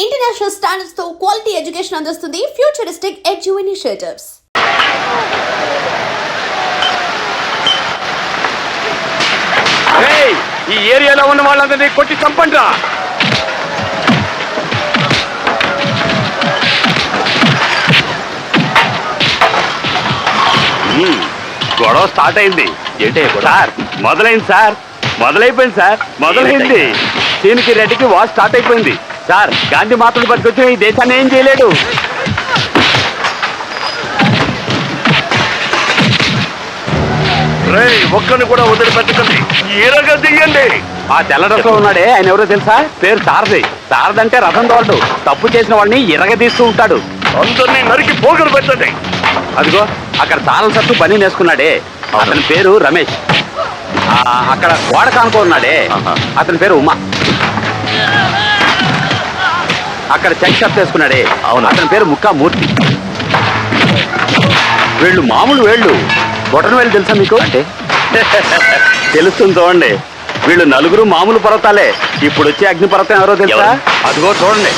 International standards తో quality education అందిస్తుంది futuristic edu initiatives. ఈ ఏరియాలో ఉన్న వాళ్ళందరినీ కొట్టి చంపండిరా. గొడవ స్టార్ట్ అయింది. ఏంటే సార్ మొదలైంది సార్, మొదలైపోయింది సార్, మొదలైంది. దీనికి రెడ్డికి వార్ స్టార్ట్ అయిపోయింది సార్. గాంధీ మాత్రం పట్టుకొచ్చిన ఈ దేశాన్ని ఏం చేయలేడు. ఒక్కరిని కూడా వదిలిపెట్టకండి, ఈరగా దిగండి. ఆ తెల్ల డ్రెస్లో ఉన్నాడే ఆయన ఎవరో తెలుసా? పేరు సారథి. సారథి అంటే రథం తోడు. తప్పు చేసిన వాడిని ఎరగదీస్తూ ఉంటాడు. అందరినీ నరికి పోగలు పెట్టండి. అదిగో అక్కడ తాళం సత్తు పని నేసుకున్నాడే, అతని పేరు రమేష్. అక్కడ గోడ కానుకున్నాడే, అతని పేరు ఉమా. అక్కడ చెక్ షర్ట్ వేసుకున్నాడే, అవును, అతని పేరు ముక్కా మూర్తి. వీళ్ళు మామూలు వేళ్ళు, బొటన వేళ్ళు తెలుసా మీకు? అంటే తెలుస్తుంది చూడండి. వీళ్ళు నలుగురు మామూలు పర్వతాలే. ఇప్పుడు వచ్చే అగ్ని పర్వతం ఎవరో తెలుసా? అదిగో చూడండి.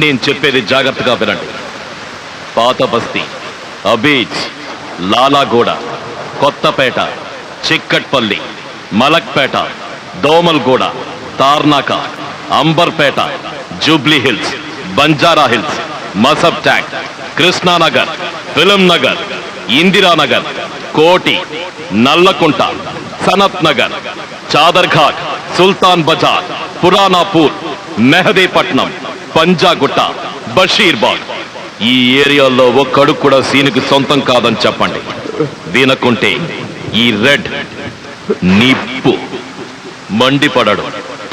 నేను చెప్పేది జాగ్రత్తగా వినండి. పాత బస్తీ, అబీజ్, Lalaguda, Kothapeta, Chikkadpally, Malakpet, Domalguda, Tarnaka, Amberpet, Jubilee hills, Banjara hills, Masab tank, Krishna Nagar, film Nagar, Indiranagar, కోటి, నల్లకుంట, సనత్ నగర్, చాదర్ఘాట్, సుల్తాన్ బజార్, పురానాపూర్, మెహదీపట్నం, పంజాగుట్ట, బషీర్బాగ్. ఈ ఏరియాలో ఒక్కడు కూడా సీనుకి సొంతం కాదని చెప్పండి. వినకుంటే ఈ రెడ్ నిప్పు మండిపడడు,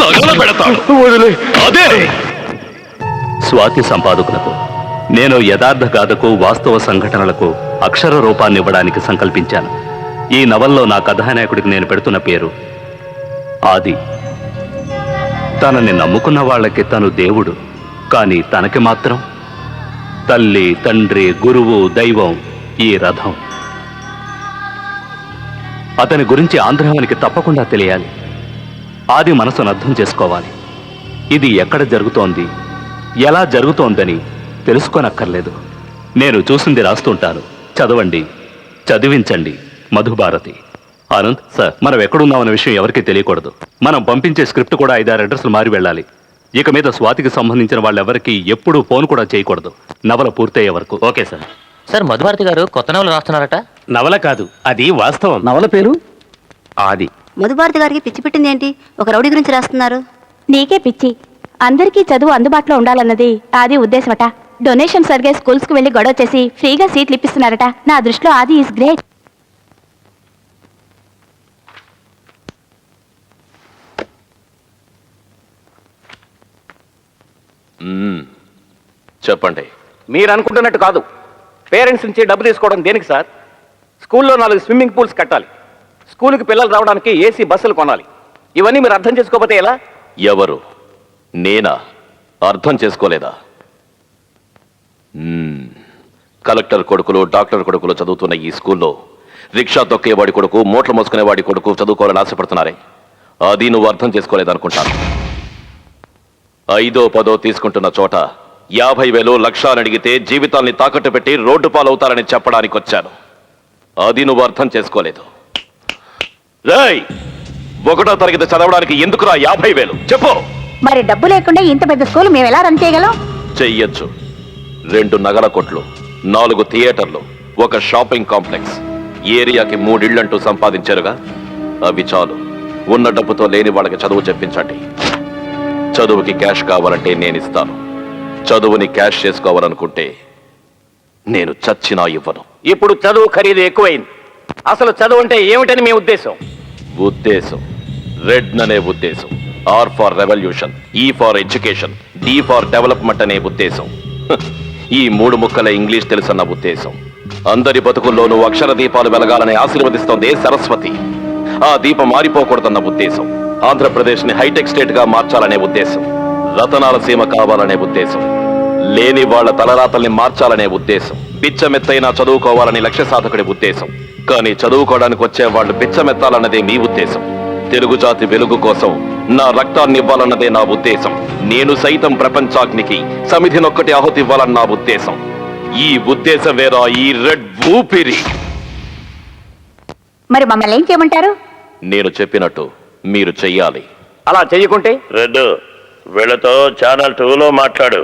తగలబెడతాడు. అదే స్వాతి సంపాదకులకు నేను యథార్థ గాథకు, వాస్తవ సంఘటనలకు అక్షర రూపాన్ని ఇవ్వడానికి సంకల్పించాను. ఈ నవల్లో నా కథానాయకుడికి నేను పెడుతున్న పేరు ఆది. తనని నమ్ముకున్న వాళ్ళకి తను దేవుడు, కానీ తనకి మాత్రం తల్లి, తండ్రి, గురువు, దైవం, ఈ రథం. అతని గురించి ఆంధ్రానికి తప్పకుండా తెలియాలి. ఆది మనసును అర్థం చేసుకోవాలి. ఇది ఎక్కడ జరుగుతోంది, ఎలా జరుగుతోందని తెలుసుకోనక్కర్లేదు. నేను చూసింది రాస్తుంటాను, చదవండి, చదివించండి. మధుభారతి. ఆనంద్ సార్, మనం ఎక్కడున్నామన్న విషయం ఎవరికీ తెలియకూడదు. మనం పంపించే స్క్రిప్ట్ కూడా 5-6 అడ్రస్లు మారి వెళ్ళాలి. ఇక మీద స్వాతికి సంబంధించిన వాళ్ళెవరికి ఎప్పుడూ ఫోన్ కూడా చేయకూడదు, నవల పూర్తయ్యే వరకు. Okay sir. సార్, మధుభారతి గారు కొత్త నవల రాస్తున్నారట. నవల కాదు, అది వాస్తవం. నవల పేరు ఆది. మధుభారతి గారికి పిచ్చి పెట్టింది ఏంటి? ఒక రౌడీ గురించి రాస్తున్నారు. నీకే పిచ్చి. అందరికీ చదువు అందుబాటులో ఉండాలన్నది ఆది ఉద్దేశమట. డొనేషన్స్ అడిగే స్కూల్స్ కు వెళ్లి గొడవ చేసి ఫ్రీగా సీట్లు ఇప్పిస్తున్నారట. నా దృష్టిలో ఆది ఈజ్ గ్రేట్. చెప్పండి. మీరు అనుకుంటున్నట్టు కాదు. పేరెంట్స్ నుంచి డబ్బు తీసుకోవడం దేనికి సార్? స్కూల్లో 4 స్విమ్మింగ్ పూల్స్ కట్టాలి, స్కూల్కి పిల్లలు రావడానికి ఏసీ బస్సులు కొనాలి. ఇవన్నీ మీరు అర్థం చేసుకోకపోతే ఎలా? ఎవరు? నేనా? అర్థం చేసుకోలేదా? కలెక్టర్ కొడుకులు, డాక్టర్ కొడుకులు చదువుతున్న ఈ స్కూల్లో రిక్షా తొక్కేవాడి కొడుకు, మూటలు మోసుకునేవాడి కొడుకు చదువుకోవాలని ఆశపడుతున్నారే, అది నువ్వు అర్థం చేసుకోలేదనుకుంటాను. 5ో 10ో తీసుకుంటున్న చోట 50,000 లక్షలు అడిగితే జీవితాల్ని తాకట్టు పెట్టి రోడ్డు పాలవుతారని చెప్పడానికి వచ్చాను. అది నువ్వు అర్థం చేసుకోలేదు. రేయ్, 1వ తరగతి చదవడానికి ఎందుకురా 50,000? చెప్పు. మరి డబ్బు లేకుండా ఇంత పెద్ద స్కూల్ మేము ఎలా రన్ చేయగలం? చెయ్యొచ్చు. 2 నగల కొట్లు, 4 థియేటర్లు, 1 షాపింగ్ కాంప్లెక్స్, ఏరియాకి 3 ఇళ్లంటూ సంపాదించారుగా. అవి చాలు. ఉన్న డబ్బుతో లేని వాళ్ళకి చదువు చెప్పించండి. చదువుకి క్యాష్ కావాలంటే నేను ఇస్తాను. చదువుని క్యాష్ చేసుకోవాలనుకుంటే నేను చచ్చినా ఇవ్వను. ఇప్పుడు చదువు ఖరీదు ఎక్కువైంది. అసలు చదువు అంటే ఏమిటని మీ ఉద్దేశం? ఉద్దేశం రెడ్ అనే ఉద్దేశం. R for revolution, E for education, D for development అనే ఉద్దేశం. ఈ 3 ముక్కల ఇంగ్లీష్ తెలుసన్న ఉద్దేశం. అందరి బతుకుల్లోనూ అక్షర దీపాలు వెలగాలని ఆశీర్వదిస్తోంది సరస్వతి. ఆ దీపం మారిపోకూడదన్న ఉద్దేశం. ఆంధ్రప్రదేశ్ ని హైటెక్ స్టేట్ గా మార్చాలనే ఉద్దేశం. రతనాల సీమ కావాలనే ఉద్దేశం. లేని వాళ్ల తలరాతల్ని మార్చాలనే ఉద్దేశం. బిచ్చమెత్తైనా చదువుకోవాలని లక్ష్య సాధకుడి ఉద్దేశం. కానీ చదువుకోవడానికి వచ్చే వాళ్ళు బిచ్చమెత్తాలన్నదే మీ ఉద్దేశం. తెలుగు జాతి వెలుగు కోసం నా రక్తాన్ని ఇవ్వాలన్నదే నా ఉద్దేశం. నేను సైతం ప్రపంచాగ్నికి సమిధినొక్కటి ఆహుతి ఇవ్వాలన్న నా ఉద్దేశం. ఈ ఉద్దేశం వేరా ఈ రెడ్ ఊపిరి. మరి మమ్మల్ని ఏం చేయమంటారు? నేను చెప్పినట్టు మీరు చెయ్యాలి. అలా చెయ్యకుంటే? రెడ్డు, వీళ్ళతో ఛానల్ 2లో మాట్లాడు,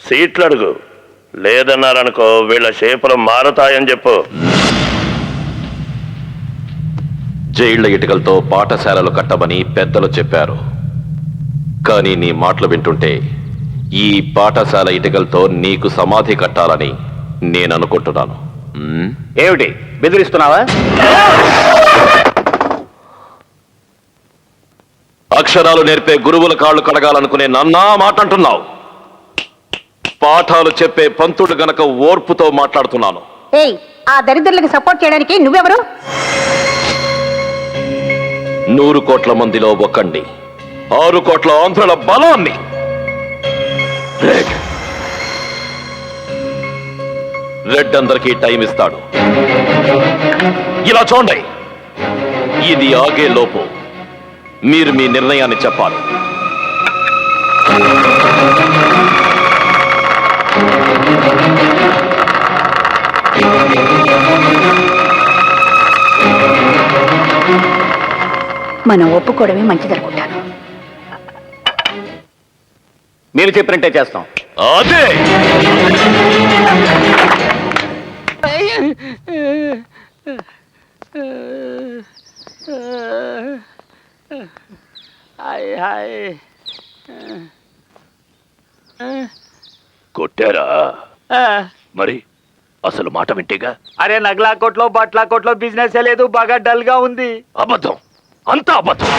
సీట్లు అడుగు. లేదన్నారనుకో వీళ్ళ షేపులు మారతాయని చెప్పు. జైళ్ల ఇటుకలతో పాఠశాలలు కట్టమని పెద్దలు చెప్పారు. కానీ నీ మాటలు వింటుంటే ఈ పాఠశాల ఇటుకలతో నీకు సమాధి కట్టాలని నేను అనుకుంటున్నాను. ఏమిటి బెదిరిస్తున్నావా? అక్షరాలు నేర్పే గురువుల కాళ్ళు కడగాలనుకునే నన్నా మాట అంటున్నావు. పాఠాలు చెప్పే పంతుడు గనక ఓర్పుతో మాట్లాడుతున్నాను. ఏయ్, ఆ దరిద్రులకు సపోర్ట్ చేయడానికి నువ్వెవరు? 100 కోట్ల మందిలో ఒకండి, 6 కోట్ల ఆంధ్రుల బలాన్ని. రెడ్ అందరికీ టైం ఇస్తాడు. ఇలా చూడండి, ఇది ఆగే లోపు మీరు మీ నిర్ణయాన్ని చెప్పాలి. మనం ఒప్పుకోవడమే మంచిదనుకుంటాను. మీరు చెప్పినట్టే చేస్తాం. అదే కొట్టారా? మరి అసలు మాట వింటేగా. అరే, నగలా కోట్లో బట్లా కోట్లో బిజినెస్ లేదు, బాగా డల్ గా ఉంది. అబద్ధం, అంతా అబద్ధం.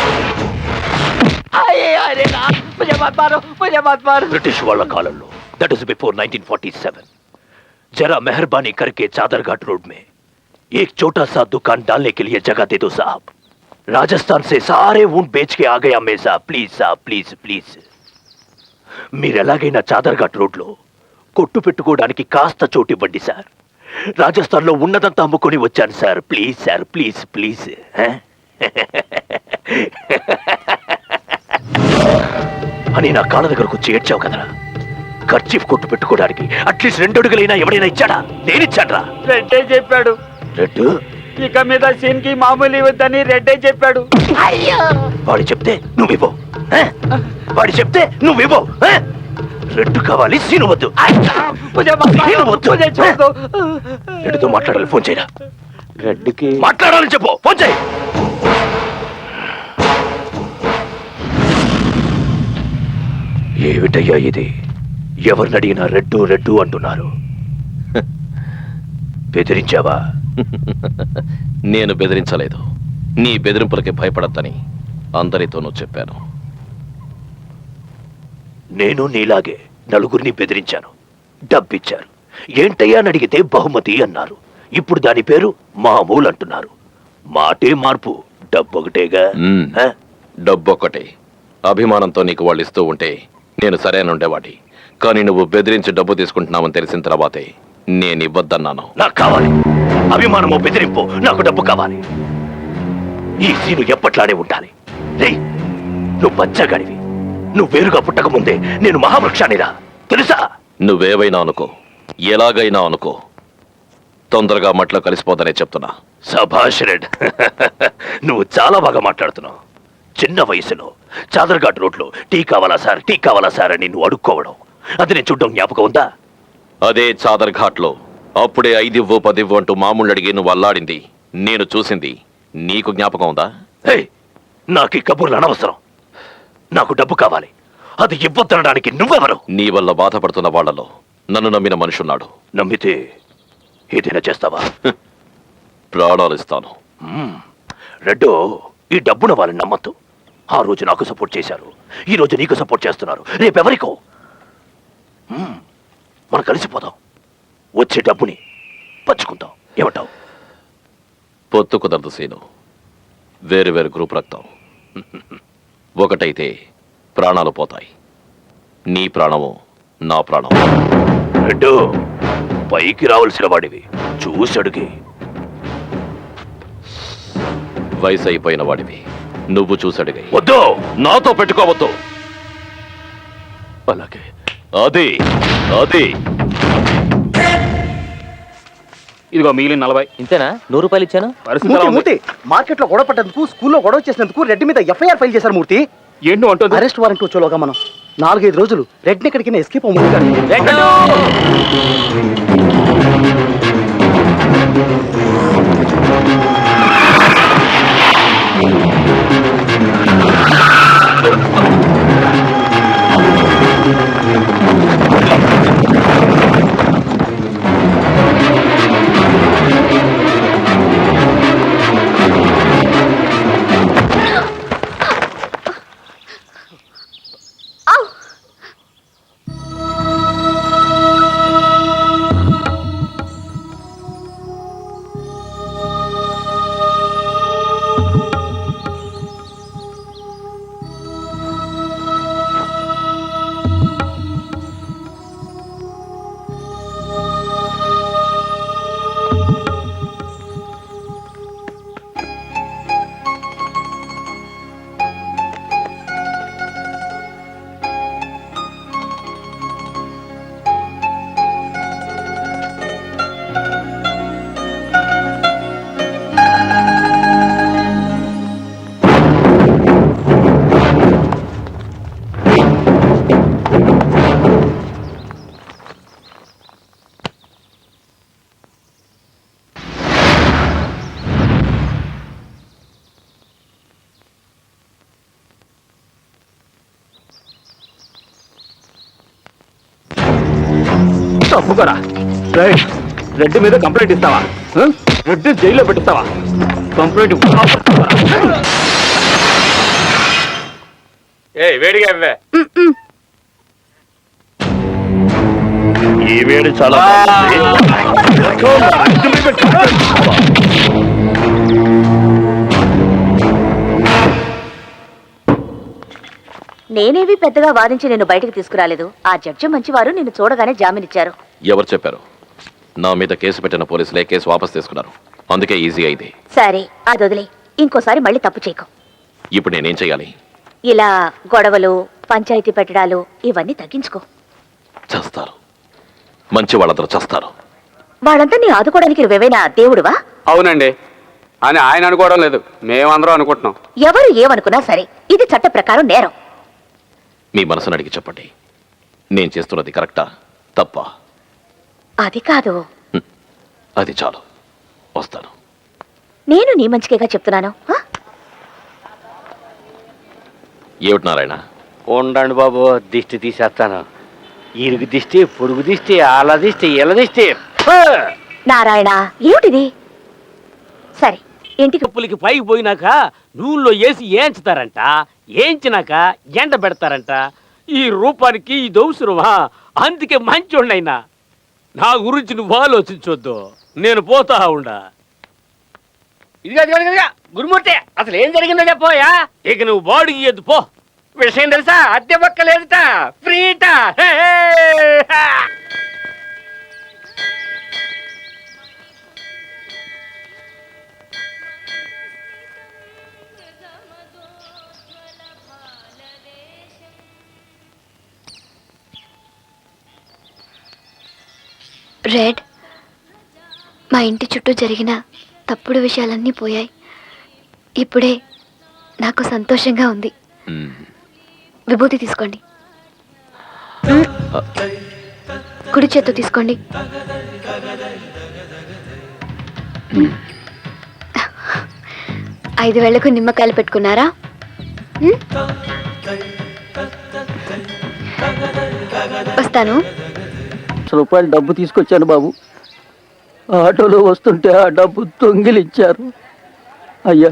బ్రిటిష్ వాళ్ళ కాలంలో, దట్ ఇస్ బిఫోర్ 1947, जरा मेहरबानी करके चादरघाट रोड में एक छोटा सा दुकान डालने के लिए जगह दे दो साहब. राजस्थान से सारे ऊंट बेच के आ गया मैं साहब ప్లీజ్ ప్లీజ్ మీరు ఎలాగైనా చాదర్ఘాట్ రోడ్లో కొట్టు పెట్టుకోవడానికి కాస్త చోటు ఇవ్వండి సార్. రాజస్థాన్లో ఉన్నదంతా అమ్ముకొని వచ్చాను సార్. ప్లీజ్ అని నా కాళ్ళ దగ్గరకు వచ్చి ఏడ్చావు కదరా. ఖర్చీఫ్ కొట్టు పెట్టుకోవడానికి అట్లీస్ట్ 2 అడుగులైనా ఎవడైనా ఇచ్చాడా? నేనిచ్చాడ్రా. రెడ్డే చెప్పాడు. రెడ్డు ఇక మీద సీన్ కి మామూలు ఇవ్వద్దని రెడ్డే చెప్పాడు. వాడు చెప్తే నువ్వివ్వు. వాడు చెప్తే నువ్వివ్వు. రెడ్డు కావాలి, సీను వద్దు. సీను వద్దు. రెడ్డుతో మాట్లాడాలి, ఫోన్ చేయరా. రెడ్డికి మాట్లాడాలని చెప్పు, ఫోన్ చేయి. ఏమిటయ్యా ఇది? ఎవరిని అడిగినా రెడ్డు అంటున్నారు. బెదిరించావా? నేను బెదిరించలేదు. నీ బెదిరింపులకి భయపడద్దని అందరితోనూ చెప్పాను. నేను నీలాగే నలుగురిని బెదిరించాను. డబ్బిచ్చారు. ఏంటయ్యా అని అడిగితే బహుమతి అన్నారు. ఇప్పుడు దాని పేరు మామూలు అంటున్నారు. మాటే మార్పు, డబ్బొకటేగా. డబ్బొక్కటే. అభిమానంతో నీకు వాళ్ళు ఇస్తూ ఉంటే నేను సరైన ఉండేవాడి. కానీ నువ్వు బెదిరించి డబ్బు తీసుకుంటున్నావని తెలిసిన తర్వాతే నేను ఇవ్వద్దన్నాను. నాకు కావాలి అభిమానమో బెదిరింపు, నాకు డబ్బు కావాలి. ఈ సీను ఎప్పట్లానే ఉండాలి. రే, నువ్వు బచ్చగాడివి. నువ్వు వేరుగా పుట్టక ముందే నేను మహావృక్షానిరా, తెలుసా? నువ్వేవైనా అనుకో, ఎలాగైనా అనుకో, తొందరగా మట్లో కలిసిపోతానే చెప్తున్నా. సభాష్ రెడ్. నువ్వు చాలా బాగా మాట్లాడుతున్నావు. చిన్న వయసులో చాదర్ఘాట్ రోడ్లో టీ కావాలా సార్ అని నువ్వు అడుక్కోవడం, అది నేను చూడడం జ్ఞాపకం ఉందా? అదే చాదర్ఘాట్లో అప్పుడే 5 ఇవ్వు 10 ఇవ్వు అంటూ మామూలు అడిగి నువ్వు అల్లాడింది నేను చూసింది నీకు జ్ఞాపకం ఉందా? నాకు ఈ కబుర్లు అనవసరం. నాకు డబ్బు కావాలి. అది ఇవ్వద్దనడానికి నువ్వెవరు? నీ వల్ల బాధపడుతున్న వాళ్లలో నన్ను నమ్మిన మనుషున్నాడు. నమ్మితే ఏదైనా చేస్తావా? ప్రాణాలు ఇస్తాను. రెడ్డో, ఈ డబ్బున వాళ్ళని నమ్మద్దు. ఆ రోజు నాకు సపోర్ట్ చేశారు, ఈ రోజు నీకు సపోర్ట్ చేస్తున్నారు, రేపెవరికో. మనం కలిసిపోదాం, వచ్చే డబ్బుని పంచుకుందాం. ఏమంటావు? పొత్తు కుదరదు సీను. వేరు గ్రూప్ రక్తం. ఒకటైతే ప్రాణాలు పోతాయి. నీ ప్రాణము నా ప్రాణం. రెడ్డు, పైకి రావాల్సిన వాడివి, చూసడుకి. వయసు అయిపోయిన వాడివి, నువ్వు చూసడిగా. వద్దు, నాతో పెట్టుకోవద్దు. అలాగే. అది ఇదిగో మిగిలిన 40. ఇంతేనా? 100 రూపాయలు ఇచ్చాను. మూర్తి, మార్కెట్ లో గొడవ పడ్డందుకు, స్కూల్లో గొడవ చేసినందుకు రెడ్డి మీద ఎఫ్ఐఆర్ ఫైల్ చేశారు. మూర్తి, ఏంటో అంటుంది. అరెస్ట్ వారెంట్ వచ్చేలోగా మనం 4-5 రోజులు రెడ్ని ఎక్కడికి ఎస్కేప్ అవ్వదు. తప్పుకోరా. రెడ్డి మీద కంప్లైంట్ ఇస్తావా? రెడ్డి జైల్లో పెట్టిస్తావా? కంప్లైంట్ వేడిగా ఇవ్వే. ఈ వేడి చాలా నేనేవి పెద్దగా వాదించి నేను బయటకు తీసుకురాలేదు. ఆ జడ్జి మంచివారు నిన్ను చూడగానే జామీనిచ్చారు. ఎవరు చెప్పారు? నా మీద కేసు పెట్టిన పోలీసులే కేసు వాపస్ తీసుకున్నారు. అందుకే ఈజీ అయింది. సరే అది వదిలే, ఇంకోసారి మళ్ళీ తప్పు చేయకు. ఇప్పుడు నేనేం చేయాలి? ఇలా గొడవలు, పంచాయతీ పెట్టడాలు ఇవన్నీ తగ్గించుకో. చేస్తారు, మంచి వాళ్ళందరూ చేస్తారు. వాళ్ళందరినీ ఆదుకోవడానికి నువ్వేమైనా దేవుడువా? అవునండి అని ఆయన అనుకోవడం లేదు, మేమందరం అనుకుంటున్నాం. ఎవరు ఏమనుకున్నా సరే, ఇది చట్ట ప్రకారం నేరం. మీ మనసును అడిగి చెప్పండి, నేను చేస్తున్నది కరెక్టా తప్పా? అది కాదు, అది చాలు, వస్తాను. నేను నీ మంచికేగా చెప్తున్నాను. ఏమిటి నారాయణ? ఉండండి బాబు, దిష్టి తీసేస్తాను. ఇరుగు దిష్టి, పొరుగు దిష్టి, ఆల దిష్టి, ఇల దిష్టి. నారాయణ, ఏమిటిది? సరే, ఇంటికి కప్పులకి పైకి పోయినాక నూనెలో వేసి ఏంచుతారంట, ఏంచినాక ఎండ పెడతారంట. ఈ రూపానికి ఇది అవసరమా? అందుకే మంచోళ్ళైనా నా గురించి నువ్వు ఆలోచించొద్దు, నేను పోతా ఉండా. ఇదిగా గురుమూర్తి, అసలు ఏం జరిగిందో చెప్పోయా. ఇక నువ్వు బాడీ ఇయ్యద్దు పో. విషయం తెలుసా? అద్దె పక్క లేదుట, ఫ్రీట. రెడ్, మా ఇంటి చుట్టూ జరిగిన తప్పుడు విషయాలన్నీ పోయాయి. ఇప్పుడే నాకు సంతోషంగా ఉంది. విభూతి తీసుకోండి. కుడి చేత్తో తీసుకోండి. ఐదు వేళ్లకు నిమ్మకాయలు పెట్టుకున్నారా? వస్తాను. రూపాయలు డబ్బు తీసుకొచ్చాను బాబు. ఆటోలో వస్తుంటే ఆ డబ్బు దొంగిలిచ్చారు. అయ్యా,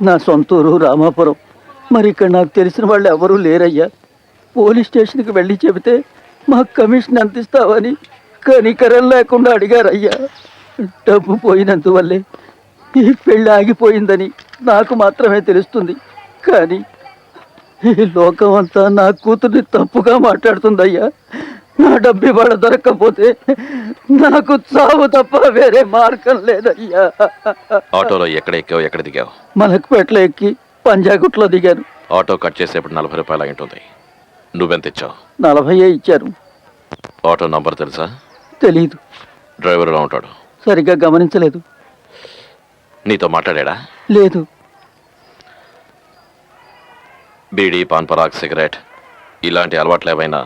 నా సొంతూరు రామాపురం. మరి ఇక్కడ నాకు తెలిసిన వాళ్ళు ఎవరూ లేరయ్యా. పోలీస్ స్టేషన్కి వెళ్ళి చెబితే మాకు కమిషన్ ఎంత ఇస్తావని కనికరం లేకుండా అడిగారయ్యా. డబ్బు పోయినందువల్లే ఈ పెళ్ళి ఆగిపోయిందని నాకు మాత్రమే తెలుస్తుంది. కానీ ఈ లోకం అంతా నా కూతుర్ని తప్పుగా మాట్లాడుతుందయ్యా. నా డబ్బు ఇవాళ దొరక్కపోతే నాకు చావు తప్ప వేరే మార్గం లేదయ్యా. ఆటోలో ఎక్కడ ఎక్కావు, ఎక్కడ దిగావు? మలక్పేటలో ఎక్కి పంజాగుట్లో దిగాను. ఆటో కట్ చేసేప్పుడు 40 రూపాయలు అయి ఉంటుంది. నువ్వెంత ఇచ్చావు? 40 ఇచ్చారు. ఆటో నంబర్ తెలుసా? తెలీదు. డ్రైవర్ ఎలా ఉంటాడు? సరిగ్గా గమనించలేదు. నీతో మాట్లాడా? లేదు. బీడీ, పాన్ పరాగ్, సిగరెట్ ఇలాంటి అలవాట్లు ఏమైనా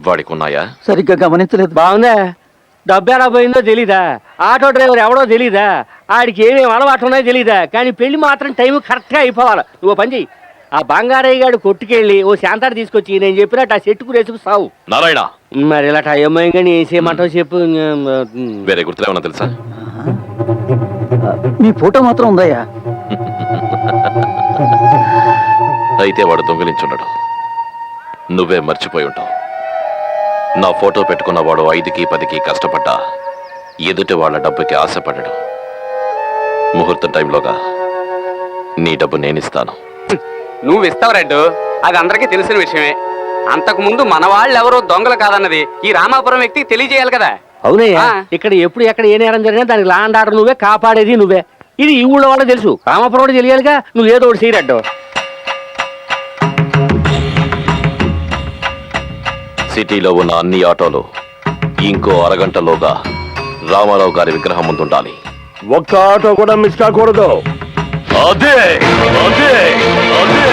వాడికి ఉన్నాయా? సరిగ్గా గమనించలేదు. బాగుందా? డబ్బు ఎలా పోయిందో తెలీదా? ఆటో డ్రైవర్ ఎవడో తెలీదా? ఆడికి ఏమేమి అలవాటు ఉన్నాయో తెలీదా? కానీ పెళ్లి మాత్రం టైం కరెక్ట్గా అయిపోవాలి. నువ్వు పని చెయ్యి, ఆ బంగారయ్య గారు కొట్టుకెళ్ళి ఓ శాంతాడు తీసుకొచ్చి నేను చెప్పినట్టు ఆ చెట్టుకు రేసుకు సావు. నారాయణ, మరి ఇలా టైం కానీ ఏం చేయమంటావు చెప్పు. వేరే గుర్తులేమన్నా తెలుసా? మీ ఫోటో మాత్రం ఉందయ్యా. అయితే వాడు దొంగిలించున్నాడు, నువ్వే మర్చిపోయి ఉంటావు. నా ఫోటో పెట్టుకున్న వాడు 5కి 10కి కష్టపడ్డా ఎదుటి వాళ్ళ డబ్బుకి ఆశపడ్డాడు. ముహూర్తం టైంలోగా నీ డబ్బు నేనిస్తాను. నువ్వు ఇస్తావు రెడ్డు, అది అందరికీ తెలిసిన విషయమే. అంతకు ముందు మన వాళ్ళు ఎవరో దొంగలు కాదన్నది ఈ రామాపురం వ్యక్తికి తెలియజేయాలి కదా. అవునయ్యా, ఇక్కడ ఎప్పుడు ఎక్కడ ఏ నేరం జరిగినా దానికి లాండ్ ఆర్డర్ నువ్వే, కాపాడేది నువ్వే. ఇది ఈ ఊళ్ళో వాళ్ళకి తెలుసు, రామాపురం కూడా తెలియాలిగా. నువ్వు ఏదో ఒకటి చేయరెడ్డు. సిటీలో ఉన్న అన్ని ఆటోలు ఇంకో అరగంటలోగా రామారావు గారి విగ్రహం ముందుండాలి. ఒక్క ఆటో కూడా మిస్ కాకూడదు. అదే అదే అదే.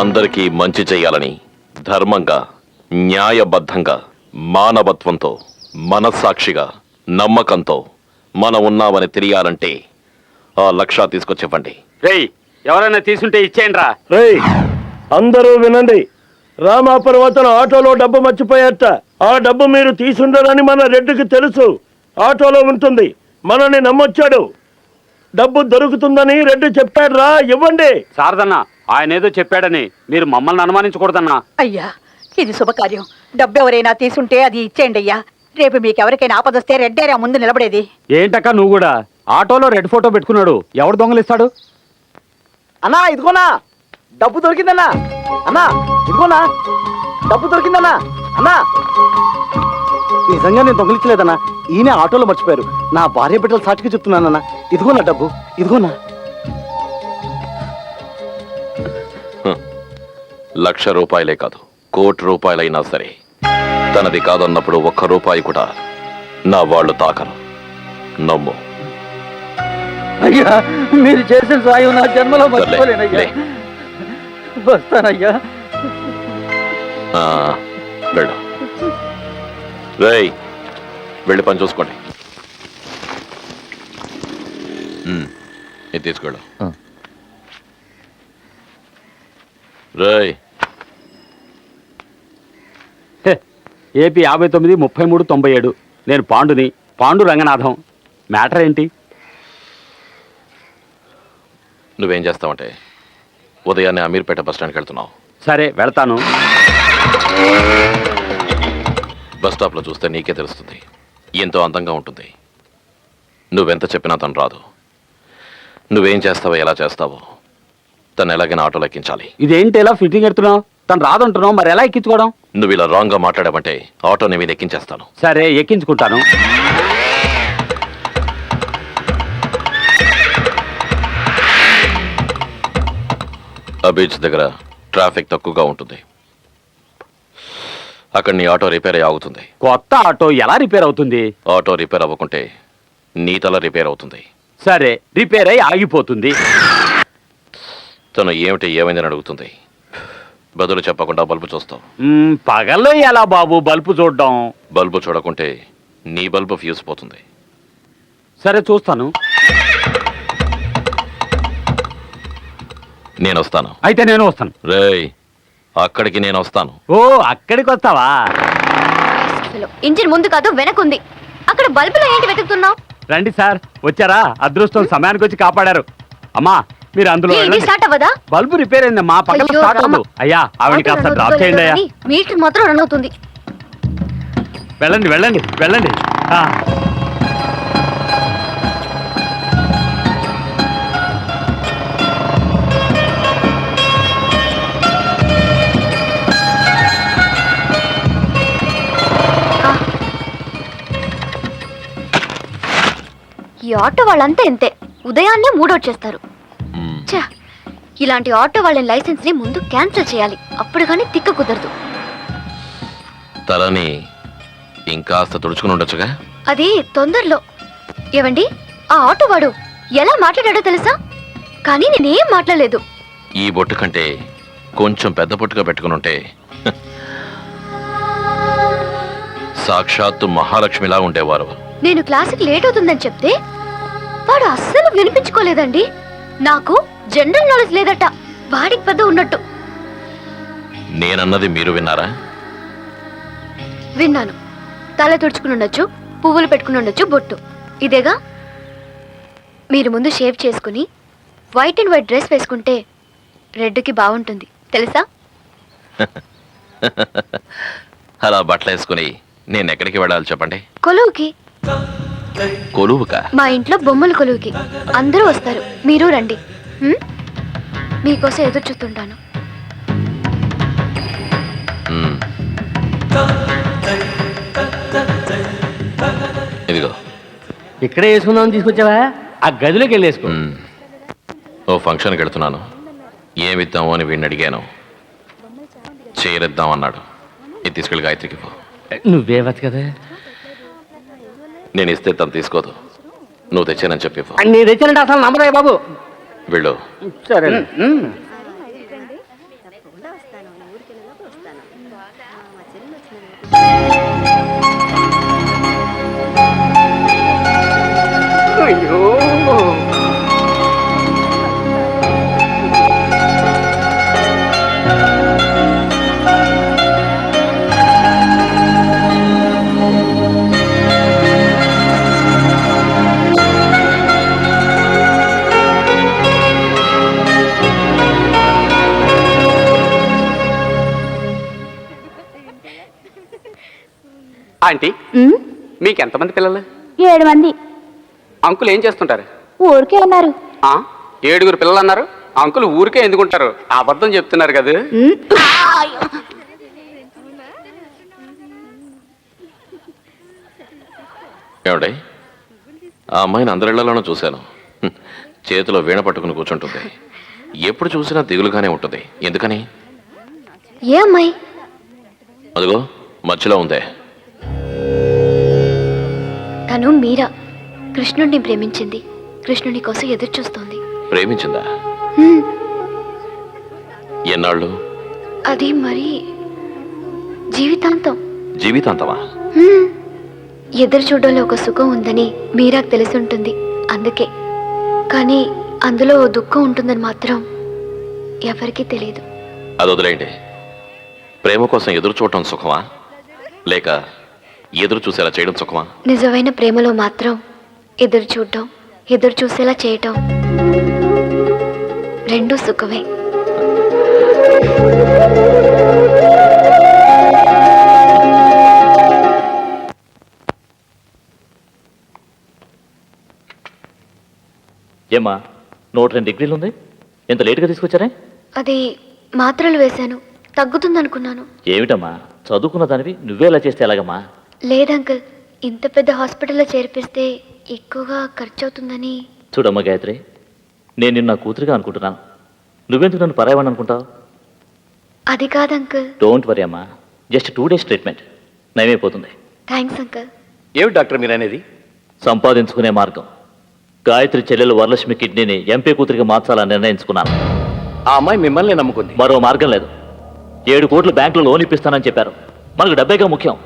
అందరికీ మంచి చేయాలని ధర్మంగా, న్యాయబద్ధంగా, మానవత్వంతో, మనస్సాక్షిగా, నమ్మకంతో మనం ఉన్నామని తెలియాలంటే ఆ లక్ష్య తీసుకొచ్చివ్వండి. రేయ్, ఎవరైనా తీసుంటే ఇచ్చేయండి రా. రేయ్, అందరూ వినండి. రామాపురం అతను ఆటోలో డబ్బు మర్చిపోయారట. ఆ డబ్బు మీరు తీసుండరని మన రెడ్డికి తెలుసు. ఆటోలో ఉంటుంది, మనల్ని నమ్మొచ్చాడు. డబ్బు దొరుకుతుందని రెడ్డి చెప్పాడు రా, ఇవ్వండి. శారదన్నా, ఆయన ఏదో చెప్పాడని మీరు మమ్మల్ని అనుమానించకూడదన్నా. అయ్యా, ఇది శుభకార్యం. డబ్బు ఎవరైనా తీసుంటే అది ఇచ్చేయండి అయ్యా. రేపు మీకెవరికైనా ఆపదొస్తే రెడ్డేరా ముందు నిలబడేది. ఏంటక్క నువ్వు కూడా? ఆటోలో రెడ్ ఫోటో పెట్టుకున్నాడు, ఎవడు దొంగలిస్తాడు? అన్నా ఇదిగోనా డబ్బు దొరికిందన్నా. అన్నా ఇదిగోనా డబ్బు దొరికిందన్నా. అన్నా నిజంగా నేను దొంగలించలేదన్నా, ఈయన ఆటోలో మర్చిపోయారు. నా భార్య బిడ్డల సాక్షిగా చెప్తున్నానన్నా. ఇదిగోనా డబ్బు, ఇదిగోనా. ₹1,00,000 కాదు, ₹1,00,00,000 సరే తనది కాదన్నప్పుడు ₹1 కూడా నా వాళ్ళు తాకరు. నమ్ము. అయ్యా, మీరు చేసిన సాయం నా జన్మలో మర్చిపోలేనయ్యా. లే. వస్తానయ్యా. వెళ్ళు. రేయ్, వెళ్ళి పని చూసుకోండి. ఇది తీసుకెళ్ళు. రేయ్, ఏపీ 593397. నేను పాండుని, పాండు రంగనాథం. మ్యాటర్ ఏంటి? నువ్వేం చేస్తావంటే ఉదయాన్నే అమీర్పేట బస్ స్టాండ్కి వెళ్తున్నావు. సరే వెళ్తాను. బస్ స్టాప్లో చూస్తే నీకే తెలుస్తుంది. ఎంతో అందంగా ఉంటుంది. నువ్వెంత చెప్పినా తను రాదు. నువ్వేం చేస్తావో, ఎలా చేస్తావో తను ఎలాగైనా ఆటోలో ఎక్కించాలి. ఇదేంటి ఎలా ఫిట్టింగ్ ఎడుతున్నావు? తను రాదంటున్నావు, మరి ఎలా ఎక్కించుకోవడం? నువ్వు ఇలా రాంగ్గా మాట్లాడావంటే ఆటోని మీద ఎక్కించేస్తాను. సరే ఎక్కించుకుంటాను. ఆ బీచ్ దగ్గర ట్రాఫిక్ తక్కువగా ఉంటుంది. అక్కడ నీ ఆటో రిపేర్ అయ్యి ఆగుతుంది. కొత్త ఆటో ఎలా రిపేర్ అవుతుంది? ఆటో రిపేర్ అవ్వకుంటే నీ తల రిపేర్ అవుతుంది. సరే రిపేర్ అయ్యి ఆగిపోతుంది. తను ఏమైందని అడుగుతుంది. బదులు చెప్పకుండా బల్బు చూస్తావు. పగల్లో ఎలా బాబు బల్బు చూడడం? బల్బు చూడకుంటే నీ బల్బు ఫ్యూజ్ పోతుంది. సరే చూస్తాను. నేను వస్తాను. అయితే నేను వస్తాను. రేయ్, అక్కడికి నేను వస్తాను. ఓ, అక్కడికి వస్తావా? ఇంజిన్ ముందు కాదు వెనకుంది. అక్కడ బల్బులో ఏంటి వెతుకుతున్నావు? రండి సార్, వచ్చారా? అదృష్టం సమయానికి వచ్చి కాపాడారు. అమ్మా మీరు అందులో స్టార్ట్ అవ్వదా? బల్బు రిపేర్ అయిందమ్మా, పక్కన అయ్యో, స్టార్ట్ అవ్వదు. అయ్యా ఆవిడ కాస్త డ్రాప్ చేయండి అయ్యా. మీటర్ మాత్రం రన్ అవుతుంది. వెళ్ళండి వెళ్ళండి వెళ్ళండి. ఈ ఆటో వాళ్ళంతా ఇంతే, ఉదయాన్నే మూడొచ్చేస్తారు. ఛ, ఇలాంటి ఆటో వాళ్ళ లైసెన్స్ ని ముందు క్యాన్సిల్ చేయాలి, అప్పుడు కానీ తిక్క కుదరదు. తలని ఇంకాస్త తుడుచుకుని ఉండొచ్చుగా. అది తొందరలో. ఏవండి, ఆ ఆటో వాడు ఎలా మాట్లాడాడో తెలుసా? కానీ నేనేం మాట్లాడలేదు. ఈ బొట్టు కంటే కొంచెం పెద్ద బొట్టుగా పెట్టుకుని ఉంటే సాక్షాత్తు మహాలక్ష్మిలా ఉండేవారు. నేను క్లాసుకి లేట్ అవుతుందని చెప్తే వాడు అస్సలు వినిపించుకోలేదండి. నాకు జనరల్ నాలెడ్జ్ లేదట, వాడికి పెద్ద ఉన్నట్టు. నేనన్నది మీరు విన్నారా? విన్నాను. తల తుడుచుకుని ఉండొచ్చు, పువ్వులు పెట్టుకుని ఉండొచ్చు, బొట్టు ఇదేగా. మీరు ముందు షేవ్ చేసుకుని వైట్ అండ్ వైట్ డ్రెస్ వేసుకుంటే రెడ్కి బాగుంటుంది తెలుసా? అలా బట్టలు వేసుకుని నేను ఎక్కడికి వెళ్ళాలి చెప్పండి? కొలువుకి. కొలువుకా? మా ఇంట్లో బొమ్మల కొలువుకి అందరూ వస్తారు, మీరు రండి. మీకోసం ఎదురు చూస్తుంటాను. ఇదిగో ఇక్కడే వేసుకుందామని తీసుకొచ్చావా? ఆ గదిలోకి వెళ్ళేసుకో. ఓ ఫంక్షన్కి వెళ్తున్నాను, ఏమిద్దాము అని వీడిని అడిగాను. చీరిద్దాం అన్నాడు. ఇది తీసుకెళ్ళి గాయత్రికి పో. నువ్వేవచ్చు కదా. నేను ఇస్తే తను తీసుకోదు, నువ్వు తెచ్చానని చెప్పి పో. నేను తెచ్చానంటే అసలు నమ్మరా బాబు. వెళ్ళు. సరే. అయ్యో, ఆంటీ ఉమ్, మీకు ఎంతమంది పిల్లలు? 7 మంది. అంకుల్ ఏం చేస్తుంటారు? ఊరికే ఉన్నారు. 7 పిల్లలు అన్నారు. అంకుల్ ఊరికే ఎందుకుంటారు? అబద్ధం చెప్తున్నారు కదా. ఉమ్, ఏమండి, ఆ అమ్మాయిని అందరిళ్లలోనూ చూశాను. చేతిలో వీణ పట్టుకుని కూర్చుంటుంది. ఎప్పుడు చూసినా దిగులుగానే ఉంటుంది. ఎందుకని? ఏ అమ్మాయి? అదిగో మధ్యలో ఉందే. తను మీరా, కృష్ణుడిని ప్రేమించింది. కృష్ణుని కోసం ఎదురు చూస్తోంది. ప్రేమించిందా? ఎన్నాళ్ళు? అది మరి జీవితాంతం. జీవితాంతమా? ఎదురు చూడడంలో ఒక సుఖం ఉందని మీరాకు తెలిసి ఉంటుంది. అందుకే. కానీ అందులో ఓ దుఃఖం ఉంటుందని మాత్రం ఎవరికీ తెలియదు. అది వదిలేయండి. ప్రేమ కోసం ఎదురు చూడటం సుఖమా, లేక ఎదురు చూసేలా చేయడం సుఖమా? నిజమైన ప్రేమలో మాత్రం ఎదురు చూడటం, ఎదురు చూసేలా చేయటం రెండూ సుఖమే. ఏమ్మా, 102 డిగ్రీలు ఉంది, ఎంత లేటుగా తీసుకొచ్చారే? అది మాత్రలు వేశాను, తగ్గుతుందనుకున్నాను. ఏమిటమ్మా, చదువుకున్న దానివి నువ్వే ఇలా చేస్తే ఎలాగమ్మా? లేదంకుల్, ఇంత పెద్ద హాస్పిటల్లో చేర్పిస్తే ఎక్కువగా ఖర్చు అవుతుందని. చూడమ్మా గాయత్రి, నేను నిన్న కూతురిగా అనుకుంటున్నాను. నువ్వెందుకు నన్ను పరాయవాడిని అనుకుంటావు? అది కాదంకుల్. డోంట్ వరీ అమ్మా, just 2 days treatment నయమైపోతుంది. Thanks uncle. ఏమిటి డాక్టర్ మీరు అనేది? సంపాదించుకునే మార్గం. గాయత్రి చెల్లెలు వరలక్ష్మి కిడ్నీని ఎంపీ కూతురికి మార్చాలని నిర్ణయించుకున్నాను. ఆ అమ్మాయి మిమ్మల్ని నమ్ముకుంది. మరో మార్గం లేదు. 7 కోట్లు బ్యాంకులో లోన్ ఇప్పిస్తానని చెప్పారు. మనకు డబ్బేగా ముఖ్యం.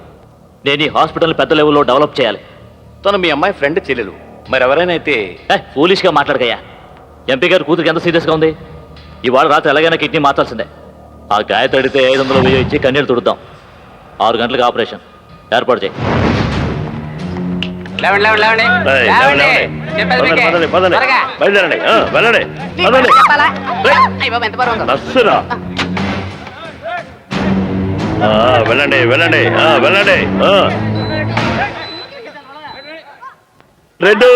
నేను ఈ హాస్పిటల్ పెద్ద లెవెల్లో డెవలప్ చేయాలి. తను మీ అమ్మాయి ఫ్రెండ్ చెల్లెలు, మరి ఎవరైనా అయితే. ఫూలిష్గా మాట్లాడకయ్యా. ఎంపీ గారు కూతురికి ఎంత సీరియస్గా ఉంది. ఇవాళ రాత్రి ఎలాగైనా కిడ్నీ మార్చాల్సిందే. ఆ గాయత్రి అడిగితే 500 వెయ్యి ఇచ్చి కన్నీళ్ళు తుడుద్దాం. 6 గంటలకు ఆపరేషన్ ఏర్పాటు చేయి. వెళ్ళండి వెళ్ళండి వెళ్ళండి. రెడ్డు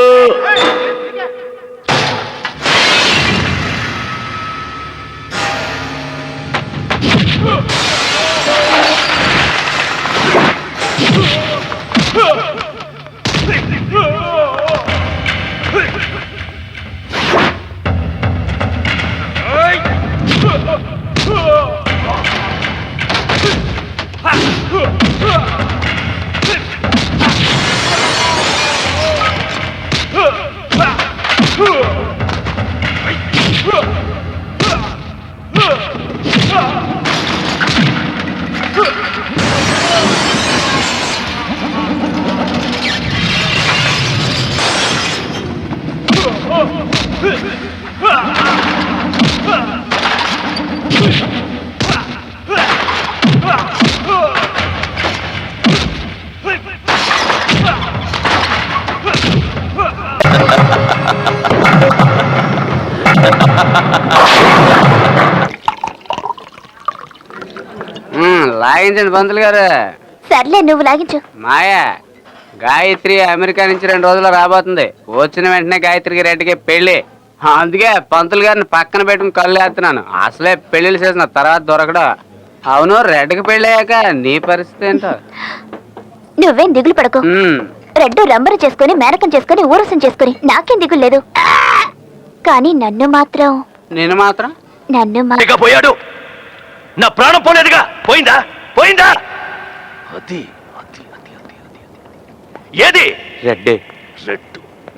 లాగించండి పంతులు గారు. సర్లే, నువ్వు లాగించు. మాయా, గాయత్రి అమెరికా నుంచి 2 రోజుల్లో రాబోతుంది. వచ్చిన వెంటనే గాయత్రికి రెడ్డికి పెళ్లి. అందుకే పంతులు గారిని పక్కన పెట్టుకుని కళ్ళు వేస్తున్నాను. అసలే పెళ్లిళ్ళు చేసిన తర్వాత దొరకడం. అవును, రెడ్డికి పెళ్లి అయ్యాక నీ పరిస్థితి ఏంటో? నువ్వేం దిగులు పడకు. రెడ్డు రంబరు చేసుకుని మేనకం చేసుకుని ఊరసం చేసుకుని నాకేం దిగులు లేదు. కానీ నన్ను మాత్రం పోయాడు. నా ప్రాణం పోలేదుగా. పోయిందా? పోయిందా? అది అది అది అది ఏది? రెడ్డే.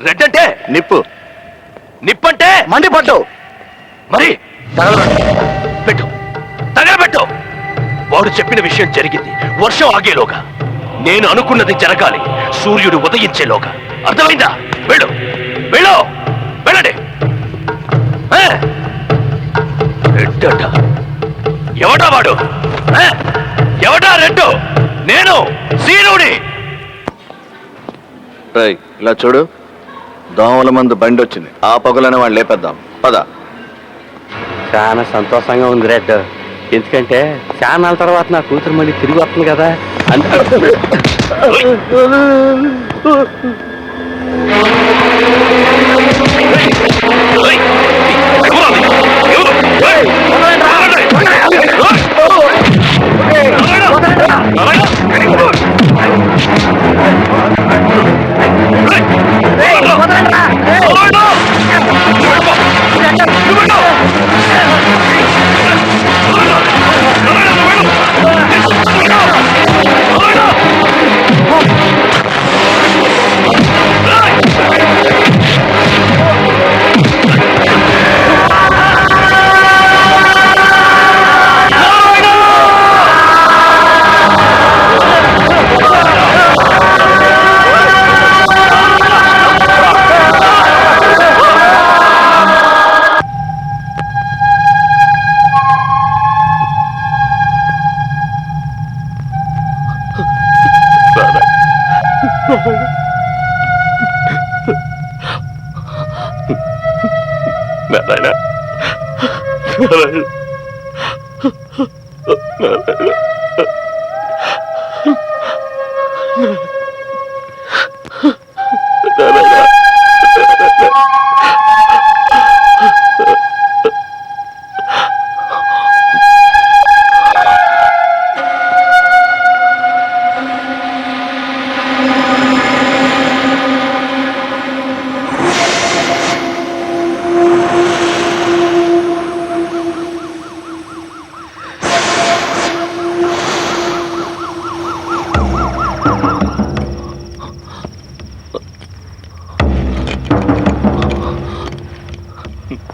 రెడ్ అంటే నిప్పు. నిప్పంటే మండిపట్టు. మరి పెట్టు, తగలబెట్టు. వాడు చెప్పిన విషయం జరిగింది. వర్షం ఆగేలోగా, నేను అనుకున్నది జరగాలి. సూర్యుడు ఉదయించేలోగా. అర్థమైందా? వెళ్ళు వెళ్ళు వెళ్ళండి. రెడ్డట. ఎవడా వాడు? ఎవడా రెడ్డు? నేను సీనుడి. ఇలా చూడు, దోమల మందు బండి వచ్చింది. ఆ పగులనే వాళ్ళు లేపేద్దాం. పద. చాలా సంతోషంగా ఉంది రెడ్. ఎందుకంటే చాన్నాళ్ళ తర్వాత నా కూతురు మళ్ళీ తిరిగి వస్తుంది కదా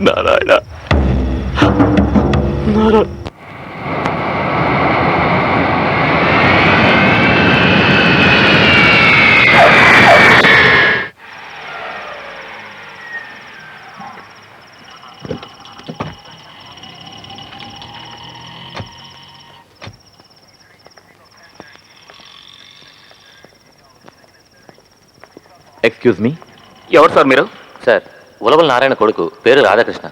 నారాయణ ఎక్స్క్యూజ్ మీ. ఎవరు సార్ మీరు? సార్, ఉలవల నారాయణ కొడుకు, పేరు రాధాకృష్ణ.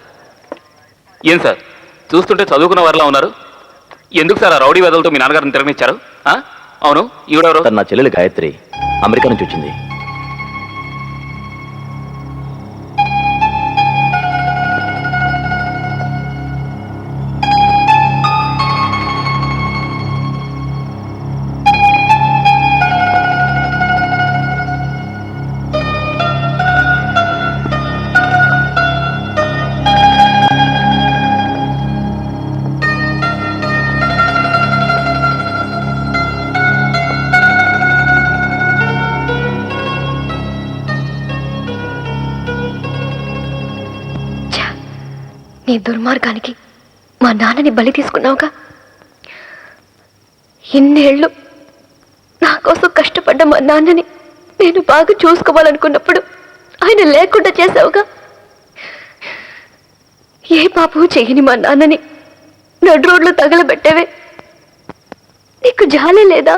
ఏం సార్ చూస్తుంటే చదువుకున్న వారిలా ఉన్నారు? ఎందుకు సార్ ఆ రౌడీ వెదలతో మీ నాన్నగారిని తిరగనిచ్చారు? అవును, ఈవిడెవరు? నా చెల్లెలు గాయత్రి, అమెరికా నుంచి వచ్చింది. నీ దుర్మార్గానికి మా నాన్నని బలి తీసుకున్నావుగా. ఇన్నేళ్ళు నా కోసం కష్టపడ్డ మా నాన్నని నేను బాగా చూసుకోవాలనుకున్నప్పుడు ఆయన లేకుండా చేసావుగా. ఏ పాపం చెయ్యని మా నాన్నని నడు రోడ్లు తగలబెట్టేవే. నీకు జాలే లేదా?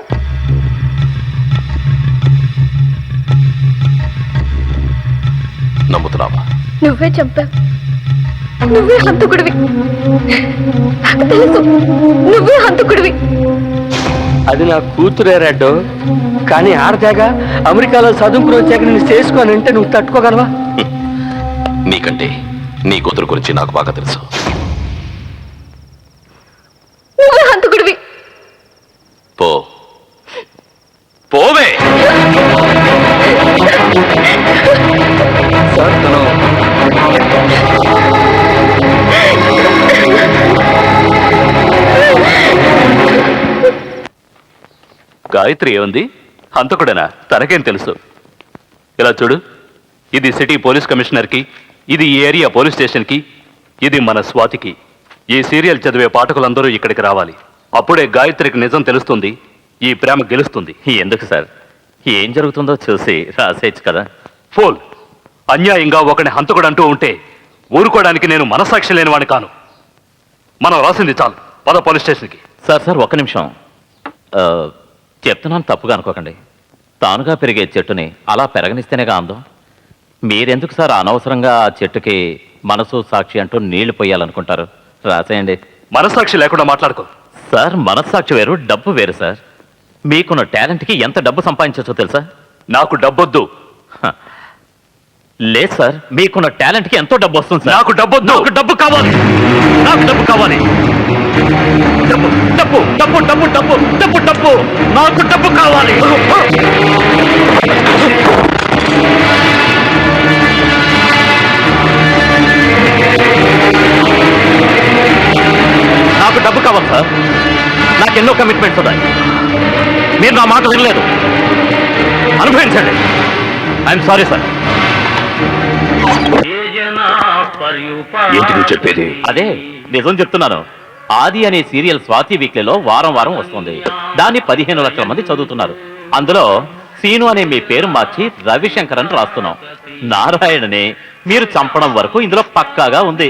నమ్ముతున్నావా? నువ్వే చంపావు, నువ్వే హంతకుడివి. నాకు తెలుసు, నువ్వే హంతకుడివి. అది నా కూతురే రెడ్డు, కానీ ఆడదాగా అమెరికాలో చదువుకుని వచ్చాక నేను చేసుకోనంటే నువ్వు తట్టుకోగలవా? నీకంటే నీ కూతురు గురించి నాకు బాగా తెలుసు. నువ్వే హంతకుడివి. పోవే. సార్, తను గాయత్రి ఏముంది? హంతకుడనా? తనకేం తెలుసు? ఇలా చూడు, ఇది సిటీ పోలీస్ కమిషనర్కి, ఇది ఈ ఏరియా పోలీస్ స్టేషన్కి, ఇది మన స్వాతికి. ఈ సీరియల్ చదివే పాఠకులందరూ ఇక్కడికి రావాలి. అప్పుడే గాయత్రికి నిజం తెలుస్తుంది, ఈ ప్రేమ గెలుస్తుంది. ఎందుకు సార్? ఏం జరుగుతుందో చూసి రాసేయచ్చు కదా. ఫోల్, అన్యాయంగా ఒకని హంతకుడు అంటూ ఉంటే ఊరుకోవడానికి నేను మనసాక్షి లేనివాడిని కాను. మనం రాసింది చాలు, పద పోలీస్ స్టేషన్కి. సార్ ఒక్క నిమిషం. చెప్తున్నాను, తప్పుగా అనుకోకండి. తానుగా పెరిగే చెట్టుని అలా పెరగనిస్తేనేగా అందం. మీరెందుకు సార్ అనవసరంగా ఆ చెట్టుకి మనసు సాక్షి అంటూ నీళ్లు పోయాలనుకుంటారు? రాసేయండి. మనస్సాక్షి లేకుండా మాట్లాడుకో. సార్ మనస్సాక్షి వేరు, డబ్బు వేరు సార్. మీకున్న టాలెంట్కి ఎంత డబ్బు సంపాదించవచ్చో తెలుసా? నాకు డబ్బొద్దు. లేదు సార్, మీకున్న టాలెంట్కి ఎంతో డబ్బు వస్తుంది సార్. నాకు డబ్బొద్దు. నాకు డబ్బు కావాలి. నాకు డబ్బు కావాలి. డబ్బు డబ్బు డబ్బు డబ్బు డబ్బు డబ్బు డబ్బు నాకు డబ్బు కావాలి. నాకు డబ్బు కావాలి సార్. నాకు ఎన్నో కమిట్మెంట్స్ ఉన్నాయి. మీరు నా మాట వినలేదు. అనుభవించండి. I'm sorry sir. ఏంటి నువ్వు చెప్పేది? అదే నిజం చెప్తున్నాను. ఆది అనే సీరియల్ స్వాతి వీక్లీలో వారం వారం వస్తుంది. దాన్ని 15 లక్షల మంది చదువుతున్నారు. అందులో సీను అనే మీ పేరు మార్చి రవిశంకర్ అని రాస్తున్నాం. నారాయణని మీరు చంపడం వరకు ఇందులో పక్కాగా ఉంది.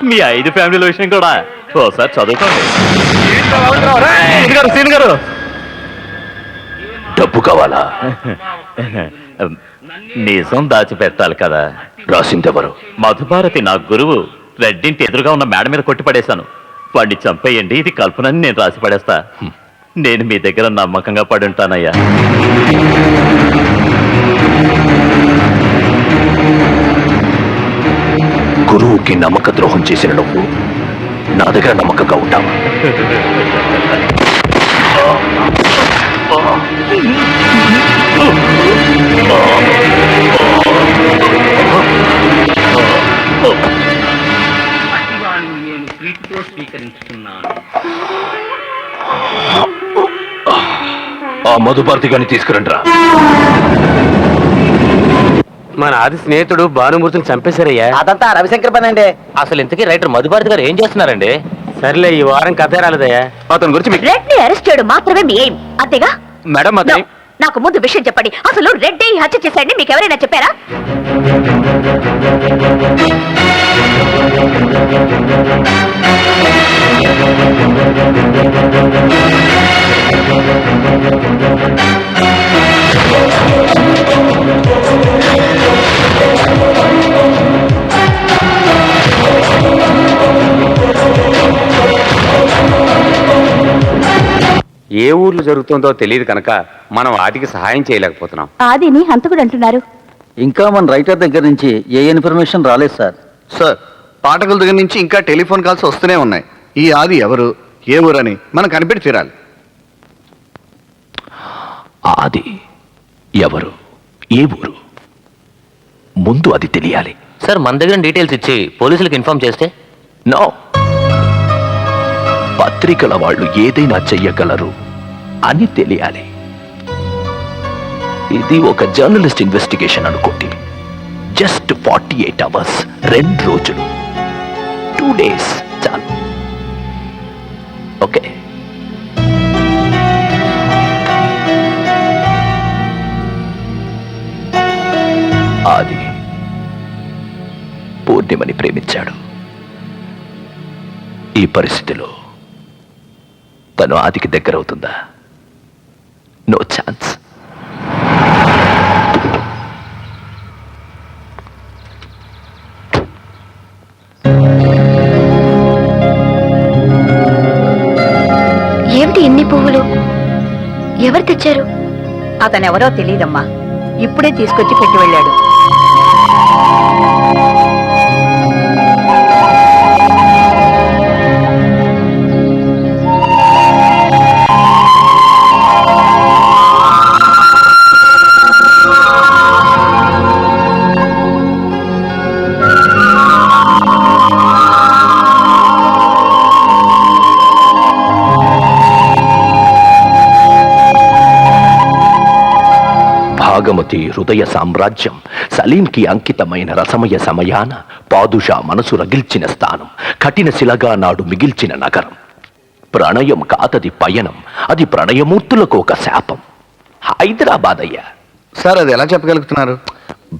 మీ 5 ఫ్యామిలీల విషయం కూడా ఓసారి చదువుకోండి. సీను గారు డబ్బు కావాలా? నిజం దాచిపెట్టాలి కదా. రాసిందెవరు? మధుభారతి నా గురువు. రెడ్డింటి ఎదురుగా ఉన్న మేడ మీద కొట్టి పడేశాను. వాడిని చంపేయండి, ఇది కల్పనని నేను రాసి పడేస్తా. నేను మీ దగ్గర నమ్మకంగా పడి ఉంటానయ్యా. గురువుకి నమ్మక ద్రోహం చేసిన నువ్వు నా దగ్గర నమ్మకంగా ఉంటావా? ఆ మధుభారతి గారిని తీసుకురండి రా. మన ఆది స్నేహితుడు భానుమూర్తిని చంపేశారయ్యా. అదంతా రవిశంకర్ పని అండి. అసలు ఇంతకీ రైటర్ మధుభారతి గారు ఏం చేస్తున్నారండి? సర్లే, ఈ వారం కథే రాలేదయ్యా. అతని గురించి మీకు రెడ్ ని అరెస్ట్ చేయడం మాత్రమే మీ ఎయిమ్, అంతేగా? మేడం అతని నాకు ముందు విషయం చెప్పండి. అసలు రెడ్ ఈ హత్య చేశాడని మీకు ఎవరైనా చెప్పారా? ఏ ఊర్లో జరుగుతుందో తెలియదు కనుక మనం వాటికి సహాయం చేయలేకపోతున్నాం. ఆదిని హంతకుడు అంటున్నారు. ఇంకా మన రైటర్ దగ్గర నుంచి ఏ ఇన్ఫర్మేషన్ రాలేదు సార్. సార్, పాఠకుల దగ్గర నుంచి ఇంకా టెలిఫోన్ కాల్స్ వస్తూనే ఉన్నాయి. ఈ ఆది ఎవరు, ఏ ఊరని మనం కనిపెట్టి తీరాలి. ఆది ఎవరు, ఏ ఊరు, ముందు అది తెలియాలి. సార్, మన దగ్గర డీటెయిల్స్ ఇచ్చి పోలీసులకు ఇన్ఫార్మ్ చేస్తే? నో, పత్రికల వాళ్ళు ఏదైనా చెయ్యగలరు అని తెలియాలి. ఇది ఒక జర్నలిస్ట్ ఇన్వెస్టిగేషన్ అనుకోండి. జస్ట్ 48 అవర్స్, 2 రోజులు, 2 డేస్ చాలు. ఓకే, ఆది పూర్ణిమని ప్రేమించాడు. ఈ పరిస్థితిలో తను ఆదికి దగ్గరవుతుందా? No chance. ఏమిటి ఇన్ని పువ్వులు? ఎవరు తెచ్చారు? అతనెవరో తెలియదమ్మా, ఇప్పుడే తీసుకొచ్చి పెట్టి వెళ్ళాడు. భాగమతి హృదయ సామ్రాజ్యం సలీంకి అంకితమైన రసమయ సమయాన పాదుషా మనసు రగిల్చిన స్థానం, కఠిన శిలగా నాడు మిగిల్చిన నగరం. ప్రణయం కాతది పయనం, అది ప్రణయమూర్తులకు ఒక శాపం. హైదరాబాద్ అయ్యా. సార్, అది ఎలా చెప్పగలుగుతున్నారు?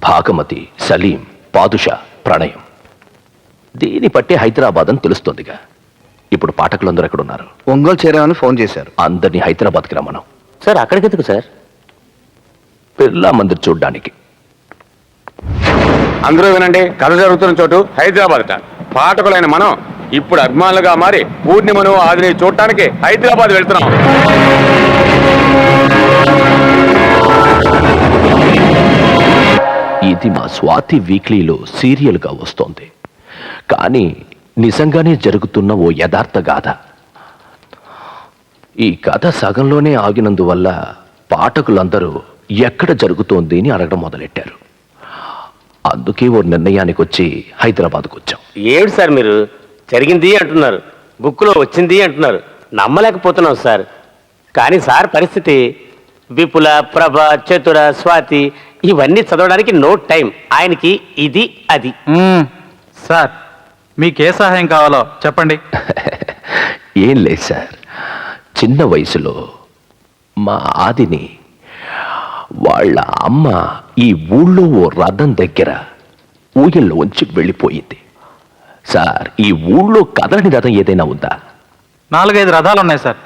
భాగమతి, సలీం, పాదుషా, ప్రణయం, దీని బట్టే హైదరాబాద్ అని తెలుస్తుందిగా. ఇప్పుడు పాఠకులందరూ ఎక్కడున్నారు? ఒంగోలు చేరామని ఫోన్ చేశారు. అందరినీ హైదరాబాద్కి రమ్మను. సార్, అక్కడికి ఎందుకు సార్? బిర్లా మందిర్ చూడ్డానికి. అందరూ వినండి, కథ జరుగుతున్న చోటు హైదరాబాద్. పాఠకులైన మనం ఇప్పుడు అభిమానులుగా మారి పూర్ణిమను ఆదిని చూడటానికి హైదరాబాద్ వెళ్తున్నాం. ఇది మా స్వాతి వీక్లీలో సీరియల్గా వస్తోంది, కానీ నిజంగానే జరుగుతున్న ఓ యథార్థ గాథ. ఈ కథ సగంలోనే ఆగినందువల్ల పాఠకులందరూ ఎక్కడ జరుగుతోంది అని అడగడం మొదలెట్టారు. అందుకే ఓ నిర్ణయానికి వచ్చి హైదరాబాద్కు వచ్చాం. ఏమిటి సార్ మీరు జరిగింది అంటున్నారు, బుక్లో వచ్చింది అంటున్నారు, నమ్మలేకపోతున్నాం సార్. కానీ సార్ పరిస్థితి విపుల, ప్రభ, చతుర, స్వాతి ఇవన్నీ చదవడానికి నో టైం. ఆయనకి ఇది అది. సార్ మీకే సహాయం కావాలో చెప్పండి. ఏం లేదు సార్, చిన్న వయసులో మా ఆదిని వాళ్ళ అమ్మ ఈ ఊళ్ళో ఓ రథం దగ్గర ఊయల్లో ఉంచి వెళ్ళిపోయింది. సార్, ఈ ఊళ్ళో కదలని రథం ఏదైనా ఉందా? 4-5 రథాలు ఉన్నాయి సార్.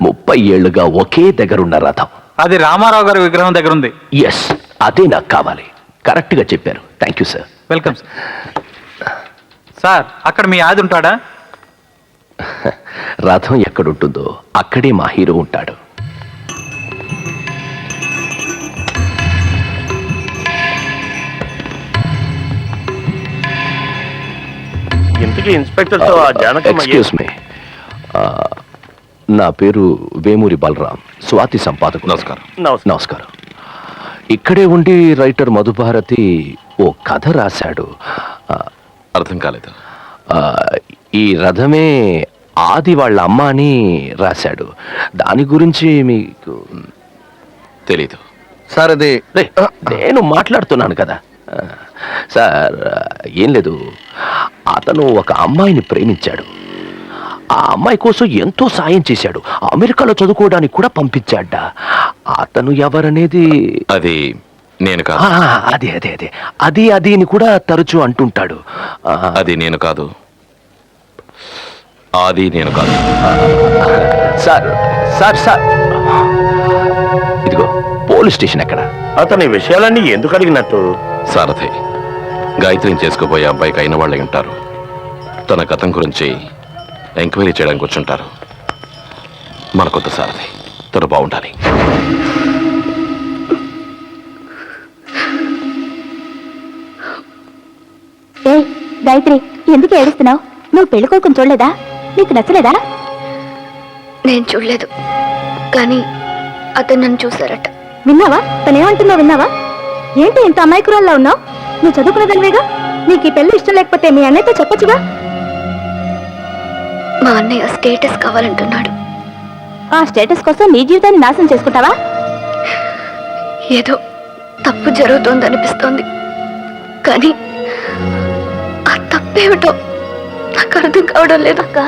30 ఏళ్లుగా ఒకే దగ్గరున్న రథం. అది రామారావు గారి విగ్రహం దగ్గర ఉంది. ఎస్, అదే నాకు కావాలి. కరెక్ట్గా చెప్పారు. Thank you sir. Welcome sir. Sir అక్కడ మీ ఆది ఉంటాడా? రథం ఎక్కడుంటుందో అక్కడే మా హీరో ఉంటాడు. ఇంటికి ఇన్స్పెక్టర్ తో ఎక్స్క్యూజ్ మీ, నా పేరు వేమూరి బలరాం, స్వాతి సంపాదకు. నమస్కారం. నమస్కారం. ఇక్కడే ఉండి రైటర్ మధుభారతి ఓ కథ రాశాడు. అర్థం కాలేదు. ఈ రథమే ఆది వాళ్ళ అమ్మ అని రాశాడు. దాని గురించి మీకు తెలీదు సార్. అదే నేను మాట్లాడుతున్నాను కదా సార్. ఏం లేదు, అతను ఒక అమ్మాయిని ప్రేమించాడు. ఆ అమ్మాయి కోసం ఎంతో సాయం చేశాడు. అమెరికాలో చదువుకోవడానికి కూడా పంపించాడ. అతను ఎవరనేది అది నేను కాదు. అదే అదే అదే అది అది అని కూడా తరచూ అంటుంటాడు. అది నేను కాదు. ఆది నేను కాదు. సార్ సార్ సార్, ఇదిగో పోలీస్ స్టేషన్ ఎక్కడ? అతని విషయాలన్నీ ఎందుకు అడిగినట్టు? సారథి గాయత్రిని చేసుకోబోయే అబ్బాయికి అయిన వాళ్ళే ఉంటారు. తన గతం గురించి ఎంక్వైరీ చేయడానికి వచ్చుంటారు. మన కొత్త సారథి తను బాగుండాలి. ఏ గాయత్రి, ఎందుకు ఏడుస్తున్నావు? నువ్వు పెళ్లి కొడుకుని చూడలేదా? నీకు నచ్చలేదా? నేను చూడలేదు, కానీ అతను నన్ను చూశారట. విన్నావా? తనేమంటుందో విన్నావా? ఏంటి ఇంత అమాయకురాల్లో ఉన్నావు? నువ్వు చదువుకున్నదానివేగా. నీకు ఈ పెళ్లి ఇష్టం లేకపోతే మీ అన్నయ్యతో చెప్పొచ్చుగా. మా అన్నయ్య స్టేటస్ కావాలంటున్నాడు. ఆ స్టేటస్ కోసం నీ జీవితాన్ని నాశనం చేసుకుంటావా? ఏదో తప్పు జరుగుతోంది అనిపిస్తోంది, కానీ ఆ తప్పేమిటో నాకు అర్థం కావడం లేదు అక్క.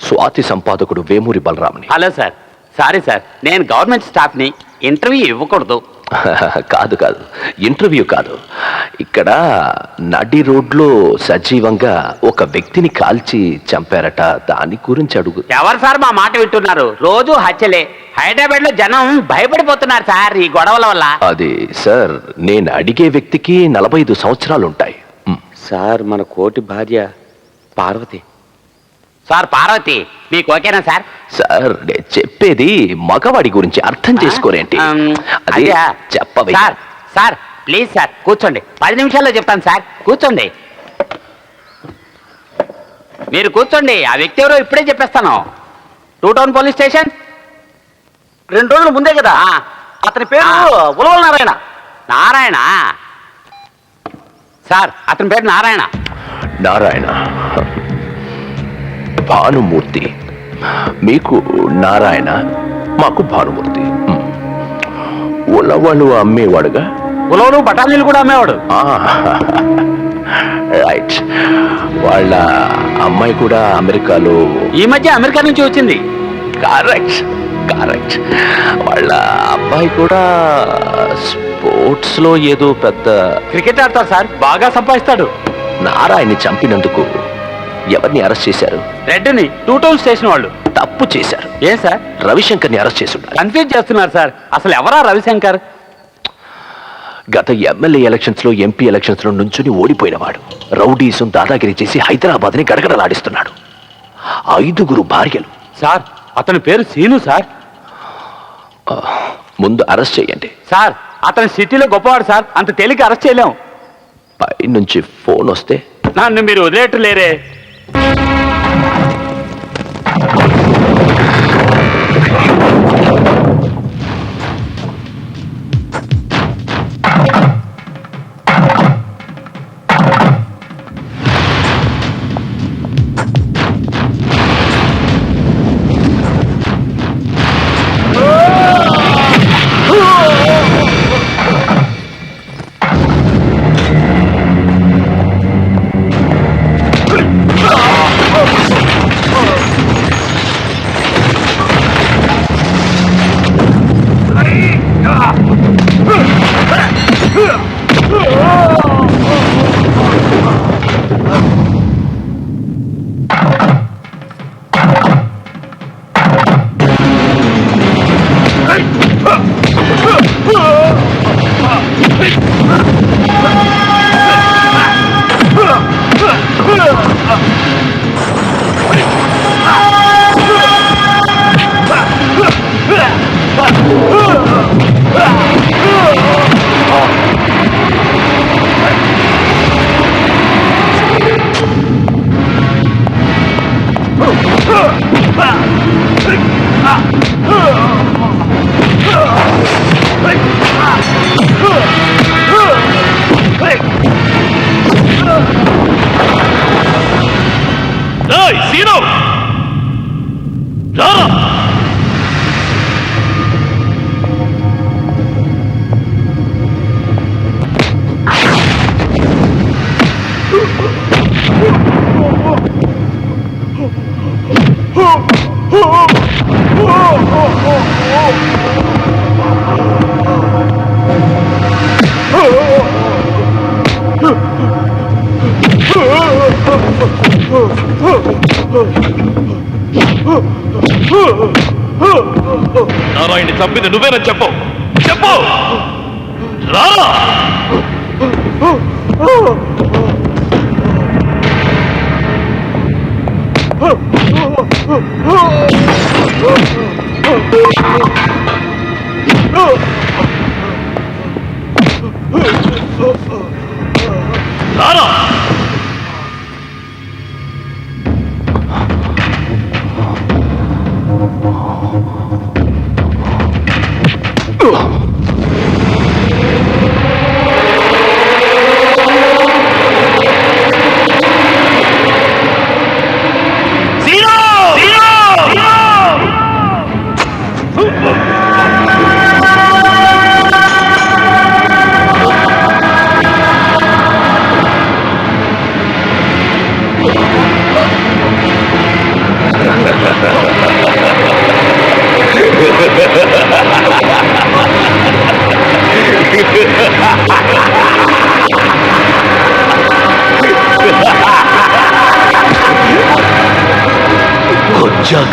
Swathi సంపాదకుడు Vemuri బలరామని. Hello sir, sorry sir, నేను గవర్నమెంట్ స్టాఫ్ని. ఇంటర్వ్యూ ఇవ్వకూడదు. కాదు కాదు, ఇంటర్వ్యూ కాదు. ఇక్కడ నడి రోడ్లో సజీవంగా ఒక వ్యక్తిని కాల్చి చంపారట. దాని గురించి అడుగు. ఎవరు సార్ మా మాట వింటున్నారు? రోజు హత్యలే. హైదరాబాద్ లో జనం భయపడిపోతున్నారు సార్ ఈ గొడవల వల్ల. అది సార్, నేను అడిగే వ్యక్తికి 45 సంవత్సరాలు ఉంటాయి. సార్, మన కోటి భార్య పార్వతి. సార్, పార్వతి మీకు ఓకేనా సార్? సార్, నేను చెప్పేది మగవాడి గురించి, అర్థం చేసుకోరేంటి? అదే చెప్పవే. సార్ సార్ ప్లీజ్ సార్ కూర్చోండి. 10 నిమిషాల్లో చెప్తాను సార్. కూర్చోండి, మీరు కూర్చోండి. ఆ వ్యక్తి ఎవరో ఇప్పుడే చెప్పేస్తాను. 2 టౌన్ పోలీస్ స్టేషన్ 2 రోజుల ముందే కదా. అతని పేరు ఉలవల నారాయణ. నారాయణ సార్, అతని పేరు నారాయణ. నారాయణ, భానుమూర్తి. మీకు నారాయణ, మాకు భానుమూర్తి. ఉలవలు అమ్మేవాడుగా? ఉలవలు బఠానీలు కూడా అమ్మేవాడు. రైట్. వాళ్ళ అమ్మాయి కూడా అమెరికాలో ఈ మధ్య అమెరికా నుంచి వచ్చింది. Correct correct. వాళ్ళ అబ్బాయి కూడా స్పోర్ట్స్ లో ఏదో పెద్ద క్రికెట్ ఆడతారు సార్, బాగా సంపాదిస్తాడు. నారాయణ్ని చంపినందుకు ఎవరిని అరెస్ట్ చేశారు? రెడ్డిని 2 టౌన్ స్టేషన్ వాళ్ళు. తప్పు చేశారు. ఏం సార్? రవిశంకర్ని అరెస్ట్ చేసి ఉండాలి. కన్ఫ్యూజ్ చేస్తున్నారు సార్. అసలు ఎవరా రవిశంకర్? గత ఎమ్మెల్యే ఎలక్షన్స్ లో ఎంపీ ఎలక్షన్స్ లో నుంచుని ఓడిపోయినవాడు. రౌడీసం దాదాగిరి చేసి హైదరాబాద్ ని గడగడలాడిస్తున్నాడు. 5 భార్యలు. సార్ అతని పేరు సీను సార్. ముందు అరెస్ట్ చేయండి సార్. అతని సిటీలో గొప్పవాడు సార్, అంత తేలిక అరెస్ట్ చేయలేం. పై నుంచి ఫోన్ వస్తే నన్ను మీరు వదిలేట్టు లేరే. నారాయణని చంపింది నువ్వేనా? చెప్పు చెప్పు. రారా. రారా.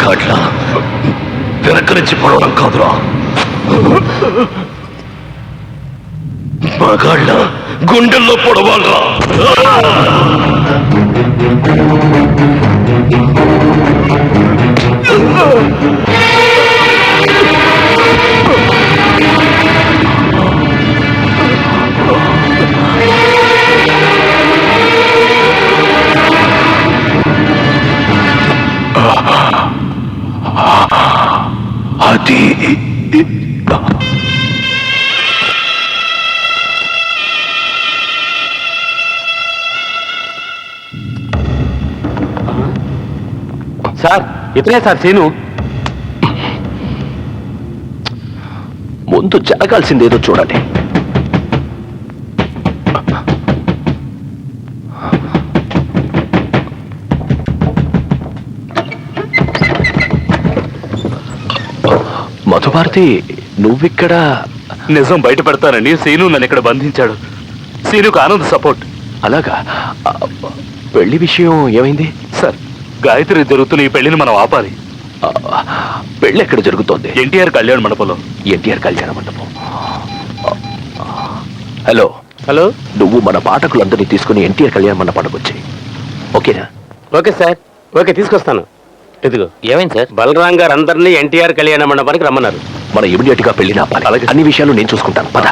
ఘాట్ల వెనక నుంచి పడవడం కాదురా, మగాళ్ళ గుండెల్లో పొడవాలరా. అది సార్ ఇతనే సార్ సీను. ముందు జరగాల్సిందేదో చూడండి. మధుభారతి నువ్విక్కడ నిజం బయట పెడతానని సీను నన్ను ఇక్కడ బంధించాడు. సీనుకు ఆనంద్ సపోర్ట్. అలాగా? పెళ్లి విషయం ఏమైంది సార్? గాయత్రి జరుగుతున్న ఈ పెళ్లిని మనం ఆపాలి. పెళ్లి ఎక్కడ జరుగుతోంది? ఎన్టీఆర్ కళ్యాణ మండపంలో. ఎన్టీఆర్ కళ్యాణ మండపం. హలో హలో, నువ్వు మన పాఠకులందరినీ తీసుకుని ఎన్టీఆర్ కళ్యాణ మండపానికి వచ్చాయి, ఓకేనా? ఓకే సార్, ఓకే తీసుకొస్తాను. ఇదిగో. ఏమైంది సార్? బలరాం గారు అందరినీ ఎన్టీఆర్ కళ్యాణ మండపానికి రమ్మన్నారు. మనం ఇమీడియట్ గా పెళ్లి ఆపాలి. అలాగే అన్ని విషయాలు నేను చూసుకుంటాను, పద.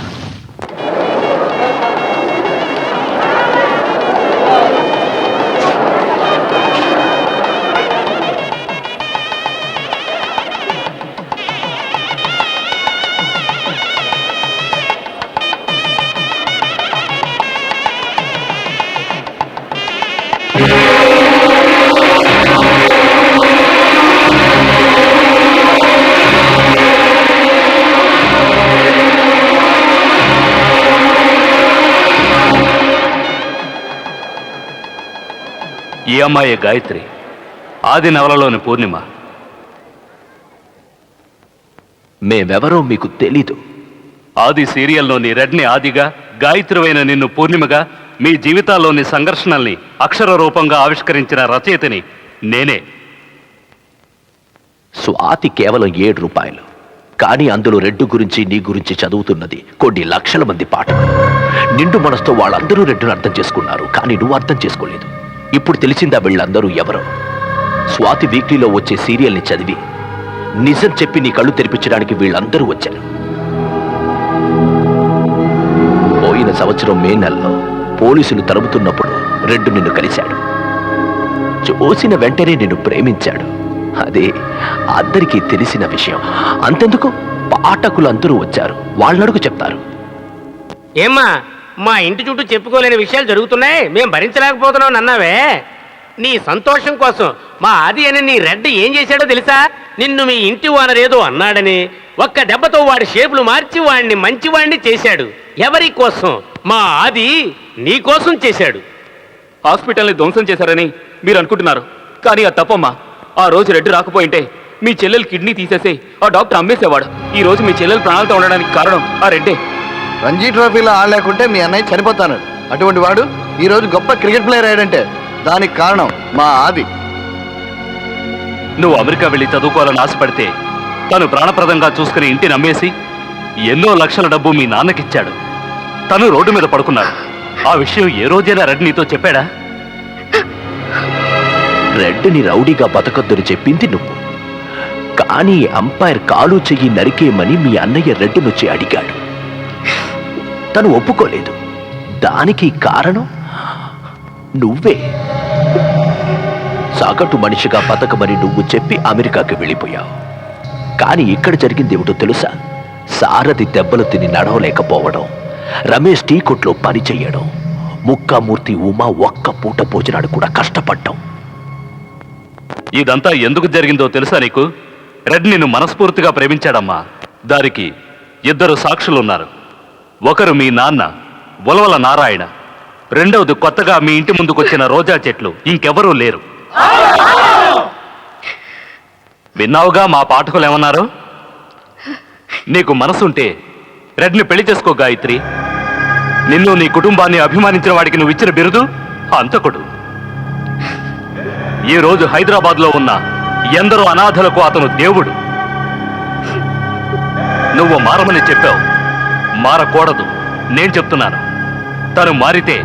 ఈ అమ్మాయి గాయత్రి, ఆది నవలలోని పూర్ణిమ. మేమెవరో మీకు తెలీదు. ఆది సీరియల్లోని రెడ్ని ఆదిగా, గాయత్రివైన నిన్ను పూర్ణిమగా, మీ జీవితాల్లోని సంఘర్షణల్ని అక్షర రూపంగా ఆవిష్కరించిన రచయితని నేనే. స్వాతి కేవలం 7 రూపాయలు, కానీ అందులో రెడ్డు గురించి నీ గురించి చదువుతున్నది కొన్ని లక్షల మంది పాఠకులు. నిండు మనసుతో వాళ్ళందరూ రెడ్డును అర్థం చేసుకున్నారు, కానీ నువ్వు అర్థం చేసుకోలేదు. ఇప్పుడు తెలిసిందా వీళ్ళందరూ ఎవరో? స్వాతి వీక్లీలో వచ్చే సీరియల్ని చదివి నిజం చెప్పి నీ కళ్ళు తెరిపించడానికి వీళ్ళందరూ వచ్చారు. పోయిన సంవత్సరం మే నెలలో పోలీసులు తరుముతున్నప్పుడు రెడ్డు నిన్ను కలిశాడు. చూసిన వెంటనే నిన్ను ప్రేమించాడు. అదే అందరికీ తెలిసిన విషయం. అంతెందుకు, పాఠకులందరూ వచ్చారు, వాళ్ళడుగు చెప్తారు. ఏమ్మా, మా ఇంటి చుట్టూ చెప్పుకోలేని విషయాలు జరుగుతున్నాయి, మేము భరించలేకపోతున్నాం అన్నావే. నీ సంతోషం కోసం మా ఆది అని నీ రెడ్డి ఏం చేశాడో తెలుసా? నిన్ను మీ ఇంటి ఓనర్ ఏదో అన్నాడని ఒక్క దెబ్బతో వాడి షేపులు మార్చి వాడిని మంచివాడిని చేశాడు. ఎవరి కోసం? మా ఆది నీ కోసం చేశాడు. హాస్పిటల్ని ధ్వంసం చేశారని మీరు అనుకుంటున్నారు, కానీ అది తప్పమ్మా. ఆ రోజు రెడ్డి రాకపోయింటే మీ చెల్లెలు కిడ్నీ తీసేసి ఆ డాక్టర్ అమ్మేసేవాడు. ఈ రోజు మీ చెల్లెలు ప్రాణాలతో ఉండడానికి కారణం ఆ రెడ్డే. రంజీ ట్రోఫీలో ఆడలేకుంటే మీ అన్నయ్య చనిపోతాను. అటువంటి వాడు ఈ రోజు గొప్ప క్రికెట్ ప్లేయర్ అయ్యాడంటే దానికి కారణం మా ఆది. నువ్వు అమెరికా వెళ్ళి చదువుకోవాలని ఆశపడితే తను ప్రాణప్రదంగా చూసుకుని ఇంటిని అమ్మేసి ఎన్నో లక్షల డబ్బు మీ నాన్నకిచ్చాడు. తను రోడ్డు మీద పడుకున్నాడు. ఆ విషయం ఏ రోజైనా రెడ్డి నీతో చెప్పాడా? రెడ్డిని రౌడీగా బతకొద్దని చెప్పింది నువ్వు, కానీ అంపైర్ కాలు చెయ్యి నరికేయమని మీ అన్నయ్య రెడ్డి నుంచి అడిగాడు. తను ఒప్పుకోలేదు. దానికి కారణం నువ్వే. సగటు మనిషిగా బతకమని నువ్వు చెప్పి అమెరికాకి వెళ్ళిపోయావు. కానీ ఇక్కడ జరిగింది ఏమిటో తెలుసా? సారథి దెబ్బలు తిని నడవలేకపోవడం, రమేష్ టీ కొట్లో పని చెయ్యడం, ముక్కామూర్తి ఉమా ఒక్క పూట భోజనాడు కూడా కష్టపడ్డం. ఇదంతా ఎందుకు జరిగిందో తెలుసా నీకు? రెడ్ నిన్ను మనస్ఫూర్తిగా ప్రేమించాడమ్మా. దానికి 2 సాక్షులున్నారు. ఒకరు మీ నాన్న ఉలవల నారాయణ, రెండవది కొత్తగా మీ ఇంటి ముందుకొచ్చిన రోజా చెట్లు. ఇంకెవరూ లేరు. విన్నావుగా మా పాఠకులు ఏమన్నారు? నీకు మనసుంటే రెడ్ని పెళ్లి చేసుకో గాయత్రి. నిన్ను నీ కుటుంబాన్ని అభిమానించిన వాడికి నువ్వు ఇచ్చిన బిరుదు హంతకుడు. ఈ రోజు హైదరాబాద్లో ఉన్న ఎందరో అనాథలకు అతను దేవుడు. నువ్వు మారమని చెప్పావు, మారకూడదు. నేను చెప్తున్నాను, తను మారితే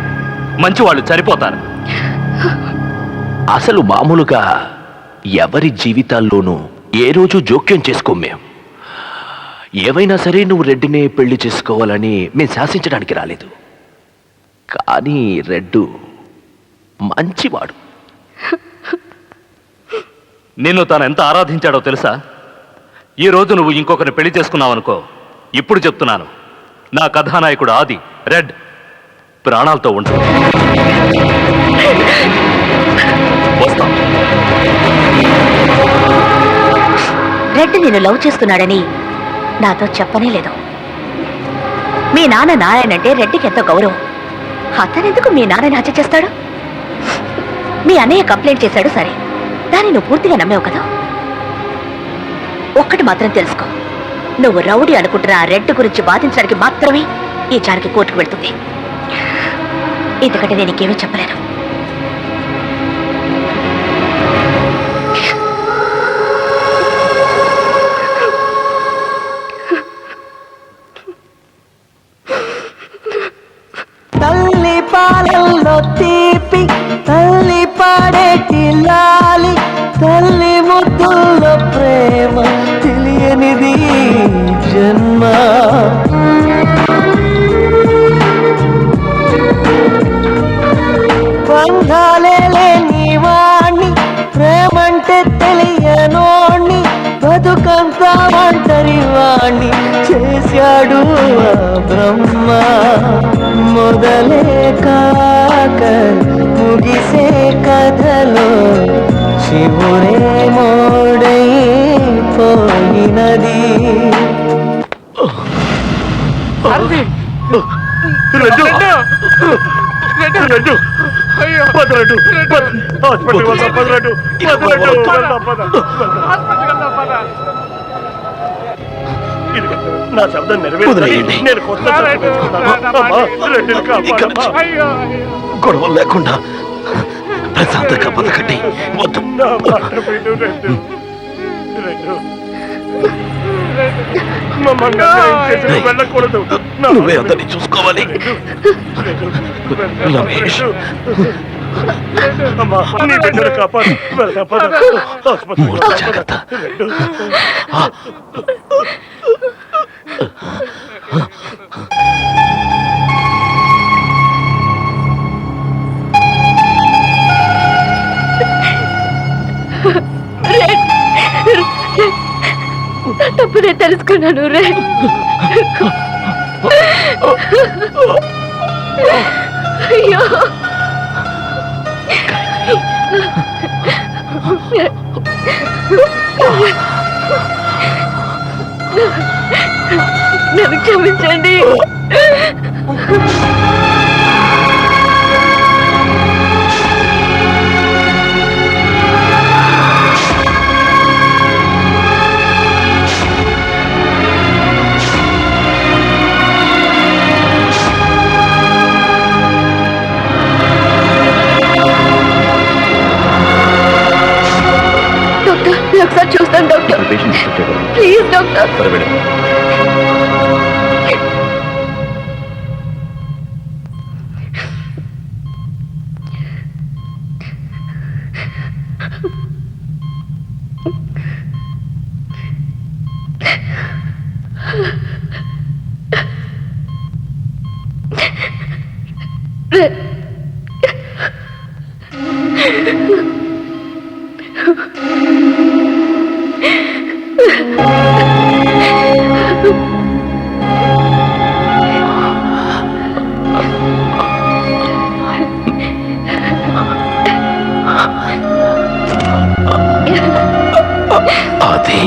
మంచివాళ్ళు చనిపోతారు. అసలు మామూలుగా ఎవరి జీవితాల్లోనూ ఏ రోజు జోక్యం చేసుకోం మేం. ఏవైనా సరే నువ్వు రెడ్డినే పెళ్లి చేసుకోవాలని మేము శాసించడానికి రాలేదు. కానీ రెడ్డు మంచివాడు. నిన్ను తాను ఎంత ఆరాధించాడో తెలుసా? ఈ రోజు నువ్వు ఇంకొకరిని పెళ్లి చేసుకున్నావనుకో, ఇప్పుడు చెప్తున్నాను, నా కథానాయకుడు ఆది రెడ్ ప్రాణాలతో ఉంటాడు. వస్తాం. రెడ్డి నిన్ను లవ్ చేస్తున్నాడని నాతో చెప్పనే లేదు. మీ నాన్న నారాయణ అంటే రెడ్డికి ఎంతో గౌరవం. అతనెందుకు మీ నాన్నని హత్య చేస్తాడు? మీ అన్నయ్య కంప్లైంట్ చేశాడు, సరే, దాన్ని నువ్వు పూర్తిగా నమ్మేవు కదా. ఒక్కటి మాత్రం తెలుసుకో, నువ్వు రౌడీ అనుకుంటున్న ఆ రెడ్ గురించి వాదించడానికి మాత్రమే ఈ జానకి కోర్టుకు వెళ్తుంది. ఎందుకంటే నేను ఇంకేమీ చెప్పలేను. తల్లి పాలల్లో తీపి, తల్లి పాడేటి లాలి, తల్లి ముద్దుల్లో ప్రేమ, తెలియనిది జన్మ. బంధాలే లేని వాణ్ణి, ప్రేమంటే తెలియనోణ్ణి, బతుకంతా ఒంటరి వాణ్ణి చేశాడు ఆ బ్రహ్మ. మొదలే కాక ముగిసే కథలో చివురే మోడైపోయినది. నా శబ్దం నెరవేర్చండి. నేను కొత్త గొడవ లేకుండా ప్రశాంతంగా బతకండి. వద్దు. వెళ్ళకూడదు. నువ్వే అందరినీ చూసుకోవాలి. రమేష్, నీ బిడ్డను కాపాడు. జాగ్రత్త. తప్పునే తెలుసుకున్నాను రే. అయ్యో నన్ను క్షమించండి. డాక్టర్, ఒకసారి చూస్తాను డాక్టర్. Please doctor. అది